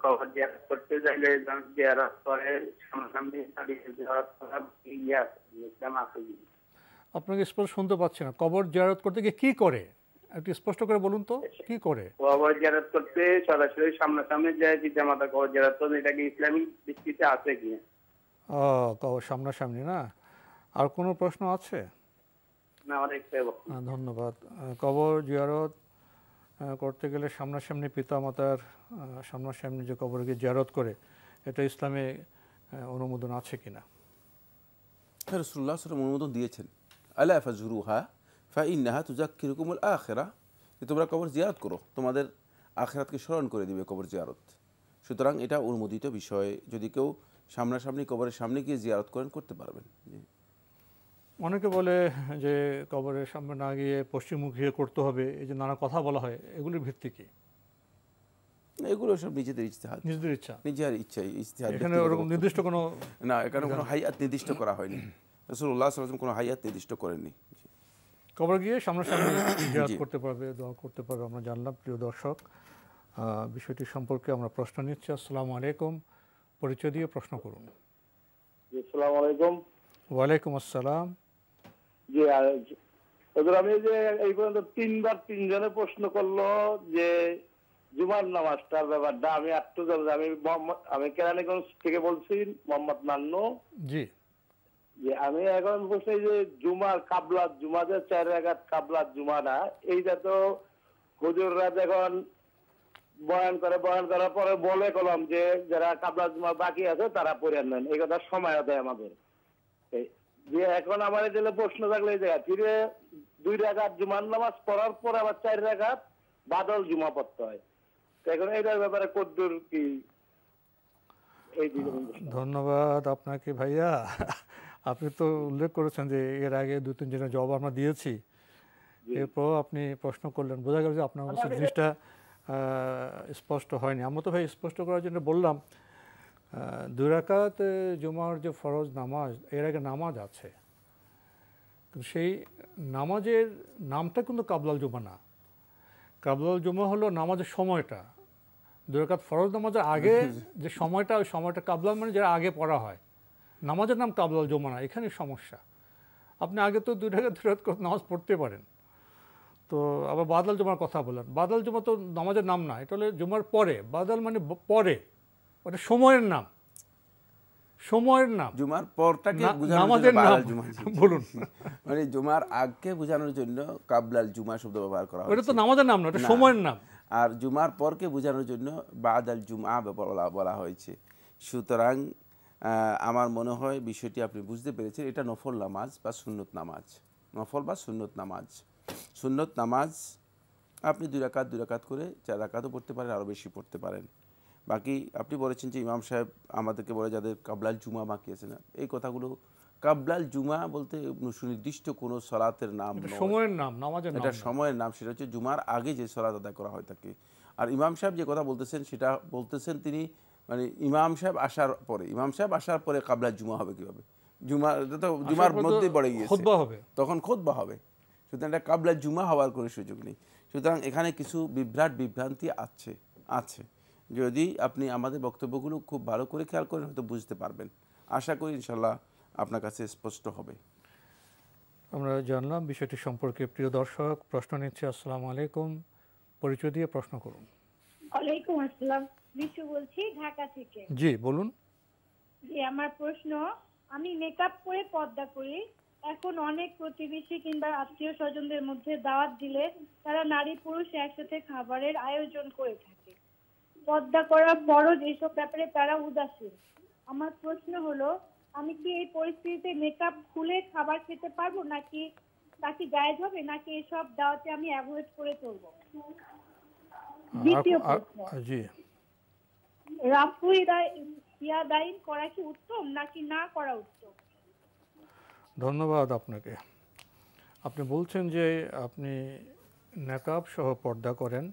কবর জিয়ারত করতে যাইলে জিয়ারত করে সামনাসামনি জিয়ারত করা ইসলাম আছে। আপনাকে স্পষ্ট শুনতে পাচ্ছি না। কবর জিয়ারত করতে গিয়ে কি করে একটু স্পষ্ট করে বলুন তো, কি করে? কবর জিয়ারত করতে সরাসরি সামনাসামনি যায় পিতামাতা কবর জিয়ারত করে, এটা কি ইসলামিক দৃষ্টিতে আছে কি? ও কবর সামনাসামনি না। আর কোনো প্রশ্ন আছে? না, আমার একটাই বক্তব্য। ধন্যবাদ। কবর জিয়ারত করতে গেলে সামনাসামনি পিতামাতার সামনাসামনি যে কবরকে জিয়ারত করে, এটা ইসলামে অনুমোদন আছে কিনা? রাসূলুল্লাহ সাল্লাল্লাহু আলাইহি ওয়াসাল্লাম অনুমোদন দিয়েছেন, আলা ফাজুরুহা ফাইন্নাহা তুযাক্কিরুকুমুল আখিরা, যে তোমরা কবর জিয়ারত করো, তোমাদের আখিরাতকে স্মরণ করে দিবে কবর জিয়ারত। সুতরাং এটা অনুমোদিত বিষয়, যদি কেউ সামনাসামনি কবরের সামনে গিয়ে জিয়ারত করেন করতে পারবেন। অনেকে বলে যে কবরের সামনে না গিয়ে পশ্চিমমুখী করতে হবে, এই যে নানা কথা বলা হয়, এগুলির ভিত্তি কি? এগুলো সব নিজেদের ইজতিহাদ, নিজেদের ইচ্ছা, নিজের ইচ্ছাই ইজতিহাদ। এখানে ওরকম নির্দিষ্ট কোনো না, এখানে কোনো হাইয়াত নির্দিষ্ট করা হয়নি। রাসূলুল্লাহ সাল্লাল্লাহু আলাইহি ওয়াসাল্লাম কোনো হাইয়াত নির্দিষ্ট করেননি। কবর গিয়ে সামনাসামনি জিয়ারত করতে পারবে, দোয়া করতে পারবে, আমরা জানলাম। প্রিয় দর্শক, বিষয়টি সম্পর্কে আমরা প্রশ্ন নিচ্ছি। আসসালামু আলাইকুম, পরিচয় দিয়ে প্রশ্ন করুন। আসসালামু আলাইকুম। ওয়ালাইকুম আসসালাম। জি, আমি যে এই পর্যন্ত তিনবার তিনজনে প্রশ্ন করলো যে জুমার নামাজটার ব্যাপারটা, আমি আমি কেরানীগঞ্জ থেকে বলছি, মোহাম্মদ নান্নু। জি, যে আমি এখন বলছি যে জুমার কাবলাত জুমা, যে 4 রাকাত কাবলাত জুমাটা, এইটা তো হুজুররা যখন বয়ান করার পরে বলে কলম যে যারা কাবলাত জুমা বাকি আছে তারা পড়ে নেন, এই কথা সময় দেয় আমাদের। যে এখন আমার দিলে প্রশ্ন থাকলে এই জায়গা ফিরে 2 রাকাত জুমার নামাজ পড়ার পর আবার 4 রাকাত বাদল জুমা পড়তে হয়, এখন এইটার ব্যাপারে কদ্দুর কি? ধন্যবাদ আপনাকে ভাইয়া। আপনি তো উল্লেখ করেছেন যে এর আগে 2-3 জনের জবাব আমরা দিয়েছি, এরপর আপনি প্রশ্ন করলেন, বোঝা গেল যে আপনার কাছে জিনিসটা স্পষ্ট হয়নি। আমরা তো ভাই স্পষ্ট করার জন্য বললাম, 2 রাকাত জুমার যে ফরজ নামাজ, এর আগে নামাজ আছে, সেই নামাজের নামটা কিন্তু কাবলাল জুমা না। কাবলাল জুমা হলো নামাজের সময়টা। 2 রাকাত ফরজ নামাজের আগে যে সময়টা, ওই সময়টা কাবলাল, মানে যেটা আগে পড়া হয়, নামাজের নাম কাবলাল জুমা না। এখানে সমস্যা। আপনি আগে তো 2 রাকাত নামাজ পড়তে পারেন, তো আবার বাদাল জুমার কথা বলেন। বাদাল জুমা তো নামাজের নাম না, এটা হলো জুমার পরে। বাদাল মানে পরে, ওটা সময়ের নাম, সময়ের নাম। জুমার পরটাকে বোঝানোর জন্য বাদাল জুমা বলুন, মানে জুমার আগকে বোঝানোর জন্য কাবলাল জুমা শব্দ ব্যবহার করা হয়। ওটা তো নামাজের নাম না, ওটা সময়ের নাম। আর জুমার পরকে বোঝানোর জন্য বাদাল জুমা বলা হয়েছে। সুতরাং আমার মনে হয় বিষয়টি আপনি বুঝতে পেরেছেন। এটা নফল নামাজ বা সুন্নত নামাজ, নফল বা সুন্নত নামাজ। সুন্নত নামাজ আপনি 2 রাকাত করে 4 রাকাতও পড়তে পারেন, আরও বেশি পড়তে পারেন। বাকি আপনি বলেছেন যে ইমাম সাহেব আমাদেরকে বলে যাদের কাবলাল জুমা বাকি আছে না, এই কথাগুলো কাবলাল জুমা বলতে সুনির্দিষ্ট কোনো সালাতের নাম নয়, সময়ের নাম, নামাজের নাম। এটা সময়ের নাম, সেটা হচ্ছে জুমার আগে যে সালাত আদায় করা হয় থাকে। আর ইমাম সাহেব যে কথা বলতেছেন সেটা বলতেছেন তিনি, মানে ইমাম সাহেব আসার পরে, ইমাম সাহেব আসার পরে কাবলাল জুমা হবে কিভাবে? জুমার মধ্যে পড়ে গিয়েছে, তখন খুতবা হবে। সুতরাং এটা কাবলাল জুমা হওয়ার কোনো সুযোগ নেই। সুতরাং এখানে কিছু বিভ্রান্তি আছে। যদি আপনি আমাদের বক্তব্যগুলো খুব ভালো করে খেয়াল করেন হয়তো বুঝতে পারবেন। আশা করি ইনশাল্লাহ আপনার কাছে স্পষ্ট হবে। আমরা জানলাম বিষয়টি সম্পর্কে। প্রিয় দর্শক, প্রশ্ন নিচ্ছে। আসসালামু আলাইকুম, পরিচয় দিয়ে প্রশ্ন করুন। ওয়ালাইকুম আসসালাম, বিশু বলছি ঢাকা থেকে। জি বলুন। জি, আমার প্রশ্ন, আমি মেকআপ করে পর্দা করি। এখন অনেক প্রতিবেশী কিংবা আত্মীয় স্বজনদের মধ্যে দাওয়াত দিলে তারা নারী পুরুষ একসাথে খাবারের আয়োজন করে থাকে। পর্দা করা ফরজ, এইসব ব্যাপারে তারা উদাসীন। আমার প্রশ্ন হলো, আমি কি এই পরিস্থিতিতে মেকআপ খুলে খাবার খেতে পারবো, নাকি তা কি জায়েজ হবে, নাকি এসব দাওয়াতে আমি অ্যাভয়েড করে চলবো? দ্বিতীয় প্রশ্ন, রাফু ইয়াদাইন করা কি উত্তম নাকি না করা উত্তম? ধন্যবাদ আপনাকে। আপনি বলছেন যে আপনি নেকাব সহ পর্দা করেন,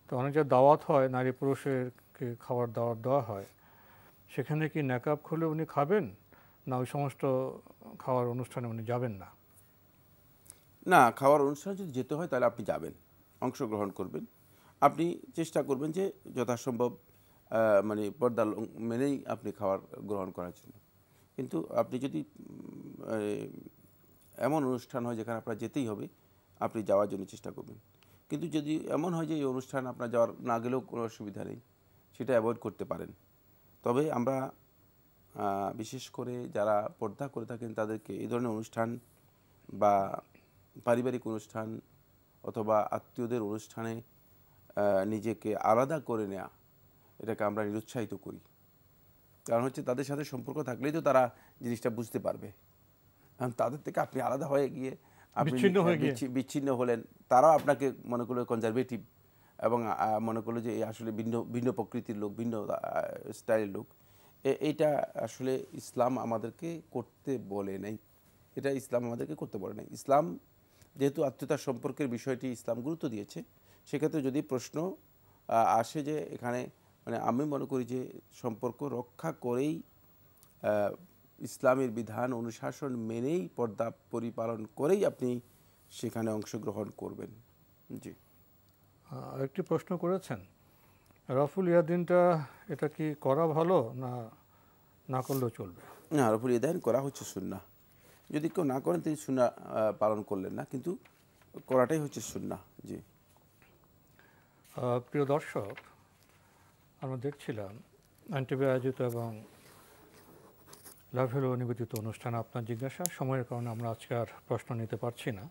তো অনেক যে দাওয়াত হয়, নারী পুরুষেরকে খাবার দাওয়াত দেওয়া হয়, সেখানে কি নেকাব খুলে উনি খাবেন, না ওই সমস্ত খাওয়ার অনুষ্ঠানে উনি যাবেন না? না, খাওয়ার অনুষ্ঠানে যদি যেতে হয় তাহলে আপনি যাবেন, অংশগ্রহণ করবেন। আপনি চেষ্টা করবেন যে যথাসম্ভব মানে পর্দা মেনেই আপনি খাবার গ্রহণ করার জন্য। কিন্তু আপনি যদি এমন অনুষ্ঠান হয় যেখানে আপনার যেতেই হবে, আপনি যাওয়ার জন্য চেষ্টা করবেন। কিন্তু যদি এমন হয় যে এই অনুষ্ঠান আপনার যাওয়ার না গেলেও কোনো অসুবিধা নেই, সেটা অ্যাভয়েড করতে পারেন। তবে আমরা বিশেষ করে যারা পর্দা করে থাকেন তাদেরকে এই ধরনের অনুষ্ঠান বা পারিবারিক অনুষ্ঠান অথবা আত্মীয়দের অনুষ্ঠানে নিজেকে আলাদা করে নেওয়া, এটাকে আমরা নিরুৎসাহিত করি। কারণ হচ্ছে তাদের সাথে সম্পর্ক থাকলেই তো তারা জিনিসটা বুঝতে পারবে। কারণ তাদের থেকে আপনি আলাদা হয়ে গিয়ে আপনি বিচ্ছিন্ন হলেন, তারাও আপনাকে মনে করলো কনজারভেটিভ এবং মনে করলো যে আসলে ভিন্ন ভিন্ন প্রকৃতির লোক, ভিন্ন স্টাইলের লোক। এইটা আসলে ইসলাম আমাদেরকে করতে বলে নাই, এটা ইসলাম আমাদেরকে করতে বলে নাই। ইসলাম যেহেতু আত্মীয়তার সম্পর্কের বিষয়টি ইসলাম গুরুত্ব দিয়েছে, সেক্ষেত্রে যদি প্রশ্ন আসে যে এখানে মানে আমি মনে করি যে সম্পর্ক রক্ষা করেই ইসলামের বিধান অনুশাসন মেনেই পর্দা পরিপালন করেই আপনি সেখানে অংশগ্রহণ করবেন। জি, একটি প্রশ্ন করেছেন, রফুল ইয়াদিনটা এটা কি করা ভালো না না করলেও চলবে? না, রফুল ইয়াদাইন করা হচ্ছে সুন্নাহ। যদি কেউ না করেন তিনি সুন্নাহ পালন করলেন না, কিন্তু করাটাই হচ্ছে সুন্নাহ। জি, প্রিয় দর্শক, আমরা দেখছিলাম এনটিভি আয়োজিত এবং লাভ হ্যালো নিবেদিত অনুষ্ঠান আপনার জিজ্ঞাসা। সময়ের কারণে আমরা আজকে আর প্রশ্ন নিতে পারছি না,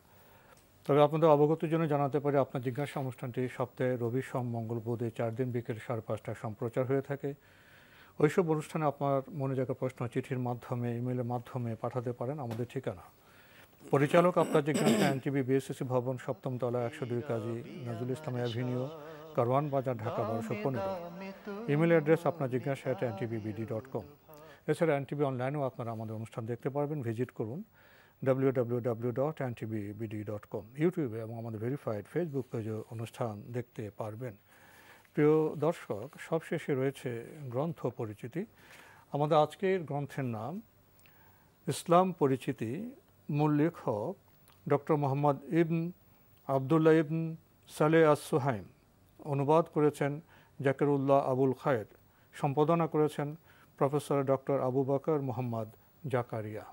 তবে আপনাদের অবগতির জন্য জানাতে পারি আপনার জিজ্ঞাসা অনুষ্ঠানটি সপ্তাহে রবি, সোম, মঙ্গল, বুধে 4 দিন বিকেল 5:30টায় সম্প্রচার হয়ে থাকে। ওইসব অনুষ্ঠানে আপনার মনে জায়গা প্রশ্ন চিঠির মাধ্যমে, ইমেলের মাধ্যমে পাঠাতে পারেন। আমাদের ঠিকানা পরিচালক আপনার জিজ্ঞাসা, এনটিভি বিএসসি ভবন, 7ম তলা, 102 কাজী নজরুল ইসলাম অ্যাভিনিউ, কারওয়ান বাজার, ঢাকা 1215। ইমেল অ্যাড্রেস আপনার জিজ্ঞাসা @ntvbd.com। এছাড়া এনটিভি অনলাইনেও আপনারা আমাদের অনুষ্ঠান দেখতে পারবেন, ভিজিট করুন www.ntvbd.com। ইউটিউবে এবং আমাদের ভেরিফাইড ফেসবুক পেজে অনুষ্ঠান দেখতে পারবেন। প্রিয় দর্শক, সবশেষে রয়েছে গ্রন্থ পরিচিতি। আমাদের আজকের গ্রন্থের নাম ইসলাম পরিচিতি। মূল লেখক ডক্টর মোহাম্মদ ইবন আবদুল্লাহ ইবন সালেহ আস-সুহাইম। অনুবাদ করেছেন জাকিরুল্লাহ আবুল খায়ের। সম্পাদনা করেছেন প্রফেসর ডক্টর আবু বকর মোহাম্মদ জাকারিয়া।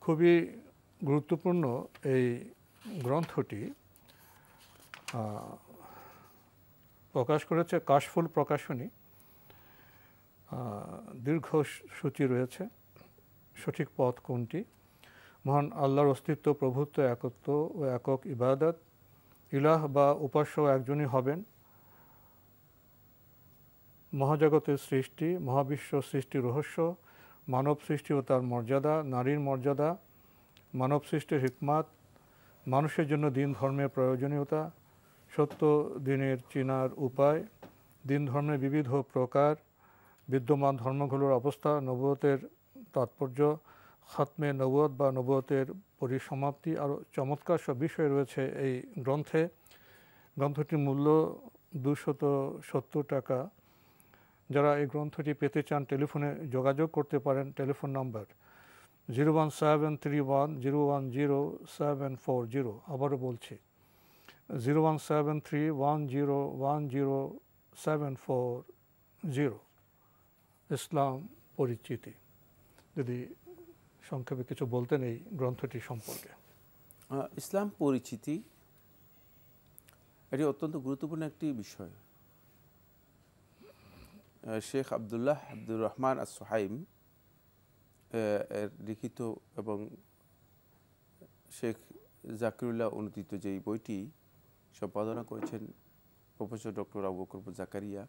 খুবই গুরুত্বপূর্ণ এই গ্রন্থটি প্রকাশ করেছে কাশফুল প্রকাশনী। দীর্ঘ সূচি রয়েছে। সঠিক পথ কোনটি? মহান আল্লাহর অস্তিত্ব, প্রভুত্ব, একত্ব ও একক ইবাদত। ইলাহ বা উপাস্য একজনই হবেন। মহাজগতের সৃষ্টি, মহাবিশ্ব সৃষ্টির রহস্য, মানব সৃষ্টি ও তার মর্যাদা, নারীর মর্যাদা, মানব সৃষ্টির হিকমাত, মানুষের জন্য দিন ধর্মের প্রয়োজনীয়তা, সত্য দিনের চিনার উপায়, দিন ধর্মের বিবিধ প্রকার, বিদ্যমান ধর্মগুলোর অবস্থা, নবুয়তের তাৎপর্য, খাতমে নবুয়ত বা নবুয়তের পরিসমাপ্তি, আরও চমৎকার সব বিষয় রয়েছে এই গ্রন্থে। গ্রন্থটির মূল্য 270 টাকা। যারা এই গ্রন্থটি পেতে চান টেলিফোনে যোগাযোগ করতে পারেন। Telephone number 01731010740। আবারও বলছি 01731010740। ইসলাম পরিচিতি। যদি সংক্ষেপে কিছু বলতেন এই গ্রন্থটি সম্পর্কে। ইসলাম পরিচিতি এটি অত্যন্ত গুরুত্বপূর্ণ একটি বিষয়। শেখ আব্দুর রহমান আস-সুহাইম এর লিখিত এবং শেখ জাকিরুল্লাহ অনুদিত যেই বইটি সম্পাদনা করেছেন প্রফেসর ডক্টর আবু বকর জাকারিয়া,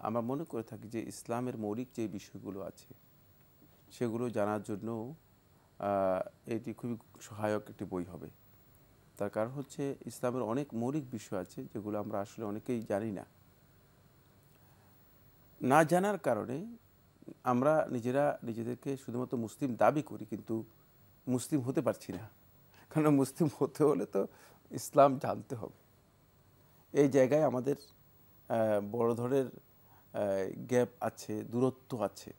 আমরা মনে করে থাকি যে ইসলামের মৌলিক যে বিষয়গুলো আছে সেগুলো জানার জন্য এটি খুবই সহায়ক একটি বই হবে। তার কারণ হচ্ছে ইসলামের অনেক মৌলিক বিষয় আছে যেগুলো আমরা আসলে অনেকেই জানি না। না জানার কারণে আমরা নিজেদেরকে শুধুমাত্র মুসলিম দাবি করি, কিন্তু মুসলিম হতে পারছি না। কারণ মুসলিম হতে হলে তো ইসলাম জানতে হবে। এই জায়গায় আমাদের বড় ধরনের গ্যাপ আছে, দূরত্ব আছে।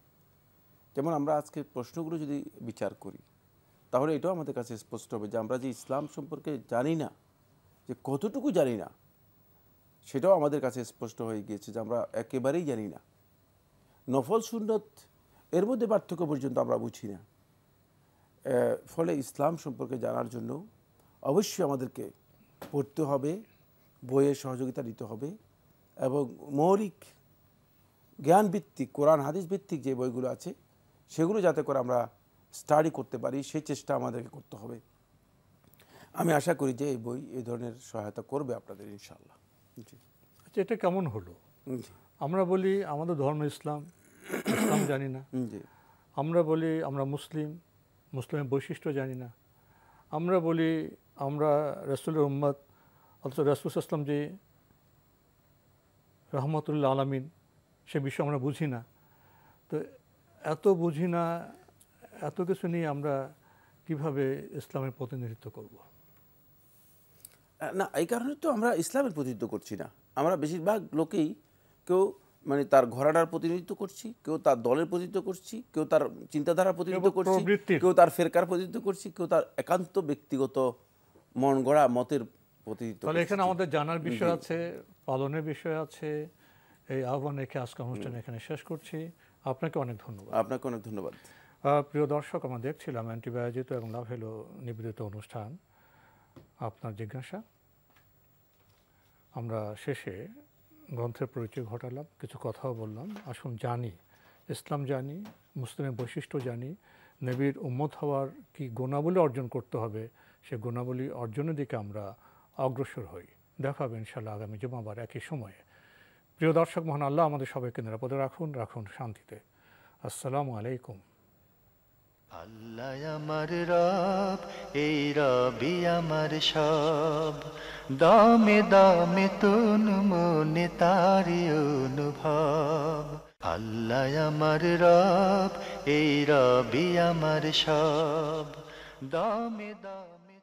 যেমন আমরা আজকে প্রশ্নগুলো যদি বিচার করি তাহলে এটাও আমাদের কাছে স্পষ্ট হবে যে আমরা যে ইসলাম সম্পর্কে জানি না, যে কতটুকু জানি না, সেটাও আমাদের কাছে স্পষ্ট হয়ে গিয়েছে যে আমরা একেবারেই জানি না। নফল সুন্নত এর মধ্যে পার্থক্য পর্যন্ত আমরা বুঝি না। ফলে ইসলাম সম্পর্কে জানার জন্য অবশ্যই আমাদেরকে পড়তে হবে, বইয়ের সহযোগিতা নিতে হবে এবং মৌলিক জ্ঞানভিত্তিক কোরআন হাদিস ভিত্তিক যে বইগুলো আছে সেগুলো যাতে করে আমরা স্টাডি করতে পারি সেই চেষ্টা আমাদেরকে করতে হবে। আমি আশা করি যে এই বই এই ধরনের সহায়তা করবে আপনাদের ইনশাআল্লাহ। জি। আচ্ছা, এটা কেমন হলো? আমরা বলি আমাদের ধর্ম ইসলাম, ইসলাম জানি না। আমরা বলি আমরা মুসলিম, মুসলিমের বৈশিষ্ট্য জানি না। আমরা বলি আমরা রাসূলের উম্মত, অথচ রাসূল সাল্লাল্লাহু আলাইহি ওয়াসাল্লাম যে রহমতুল্লাহ আলামিন সে বিষয় আমরা বুঝি না। তো এত বুঝি না, এত কিছু নিয়ে আমরা কিভাবে ইসলামের প্রতিনিধিত্ব করব? না, এই কারণে তো আমরা ইসলামের প্রতিনিধিত্ব করছি না। আমরা বেশিরভাগ লোকেই কেউ মানে তার ঘরানার প্রতিনিধিত্ব করছি, কেউ তার দলের প্রতিনিধিত্ব করছি, কেউ তার চিন্তাধারার প্রতিনিধিত্ব করছি, কেউ তার ফেরকার প্রতিনিধিত্ব করছি, কেউ তার একান্ত ব্যক্তিগত মন গড়া মতের প্রতিনিধিত্ব। তাহলে এখানে আমাদের জানার বিষয় আছে, পালনের বিষয় আছে। এই আহ্বান রেখে আজকের অনুষ্ঠান এখানে শেষ করছি। আপনাকে অনেক ধন্যবাদ। আপনাকে অনেক ধন্যবাদ। প্রিয় দর্শক, আমরা দেখছিলাম অ্যান্টিবায়োজিত এবং লাভ হেলো নিবেদিত অনুষ্ঠান আপনার জিজ্ঞাসা। আমরা শেষে গ্রন্থের পরিচয় ঘটালাম, কিছু কথাও বললাম। আসুন জানি, ইসলাম জানি, মুসলিমের বৈশিষ্ট্য জানি, নবীর উম্মত হওয়ার কি গুণাবলী অর্জন করতে হবে, সে গুণাবলী অর্জনের দিকে আমরা অগ্রসর হই। দেখা হবে ইনশাআল্লাহ আগামী জুমাবার একই সময়ে। প্রিয় দর্শক, মহান আল্লাহ আমাদের সবাইকে নিরাপদে রাখুন, রাখুন শান্তিতে। আসসালামু আলাইকুম। আল্লাহ আমার রব, এই রবি আমার সব, দামে দামে তুন মনে তারি অনুভব। আল্লাহ আমার রব, এই রবি আমার সব, দামে দামে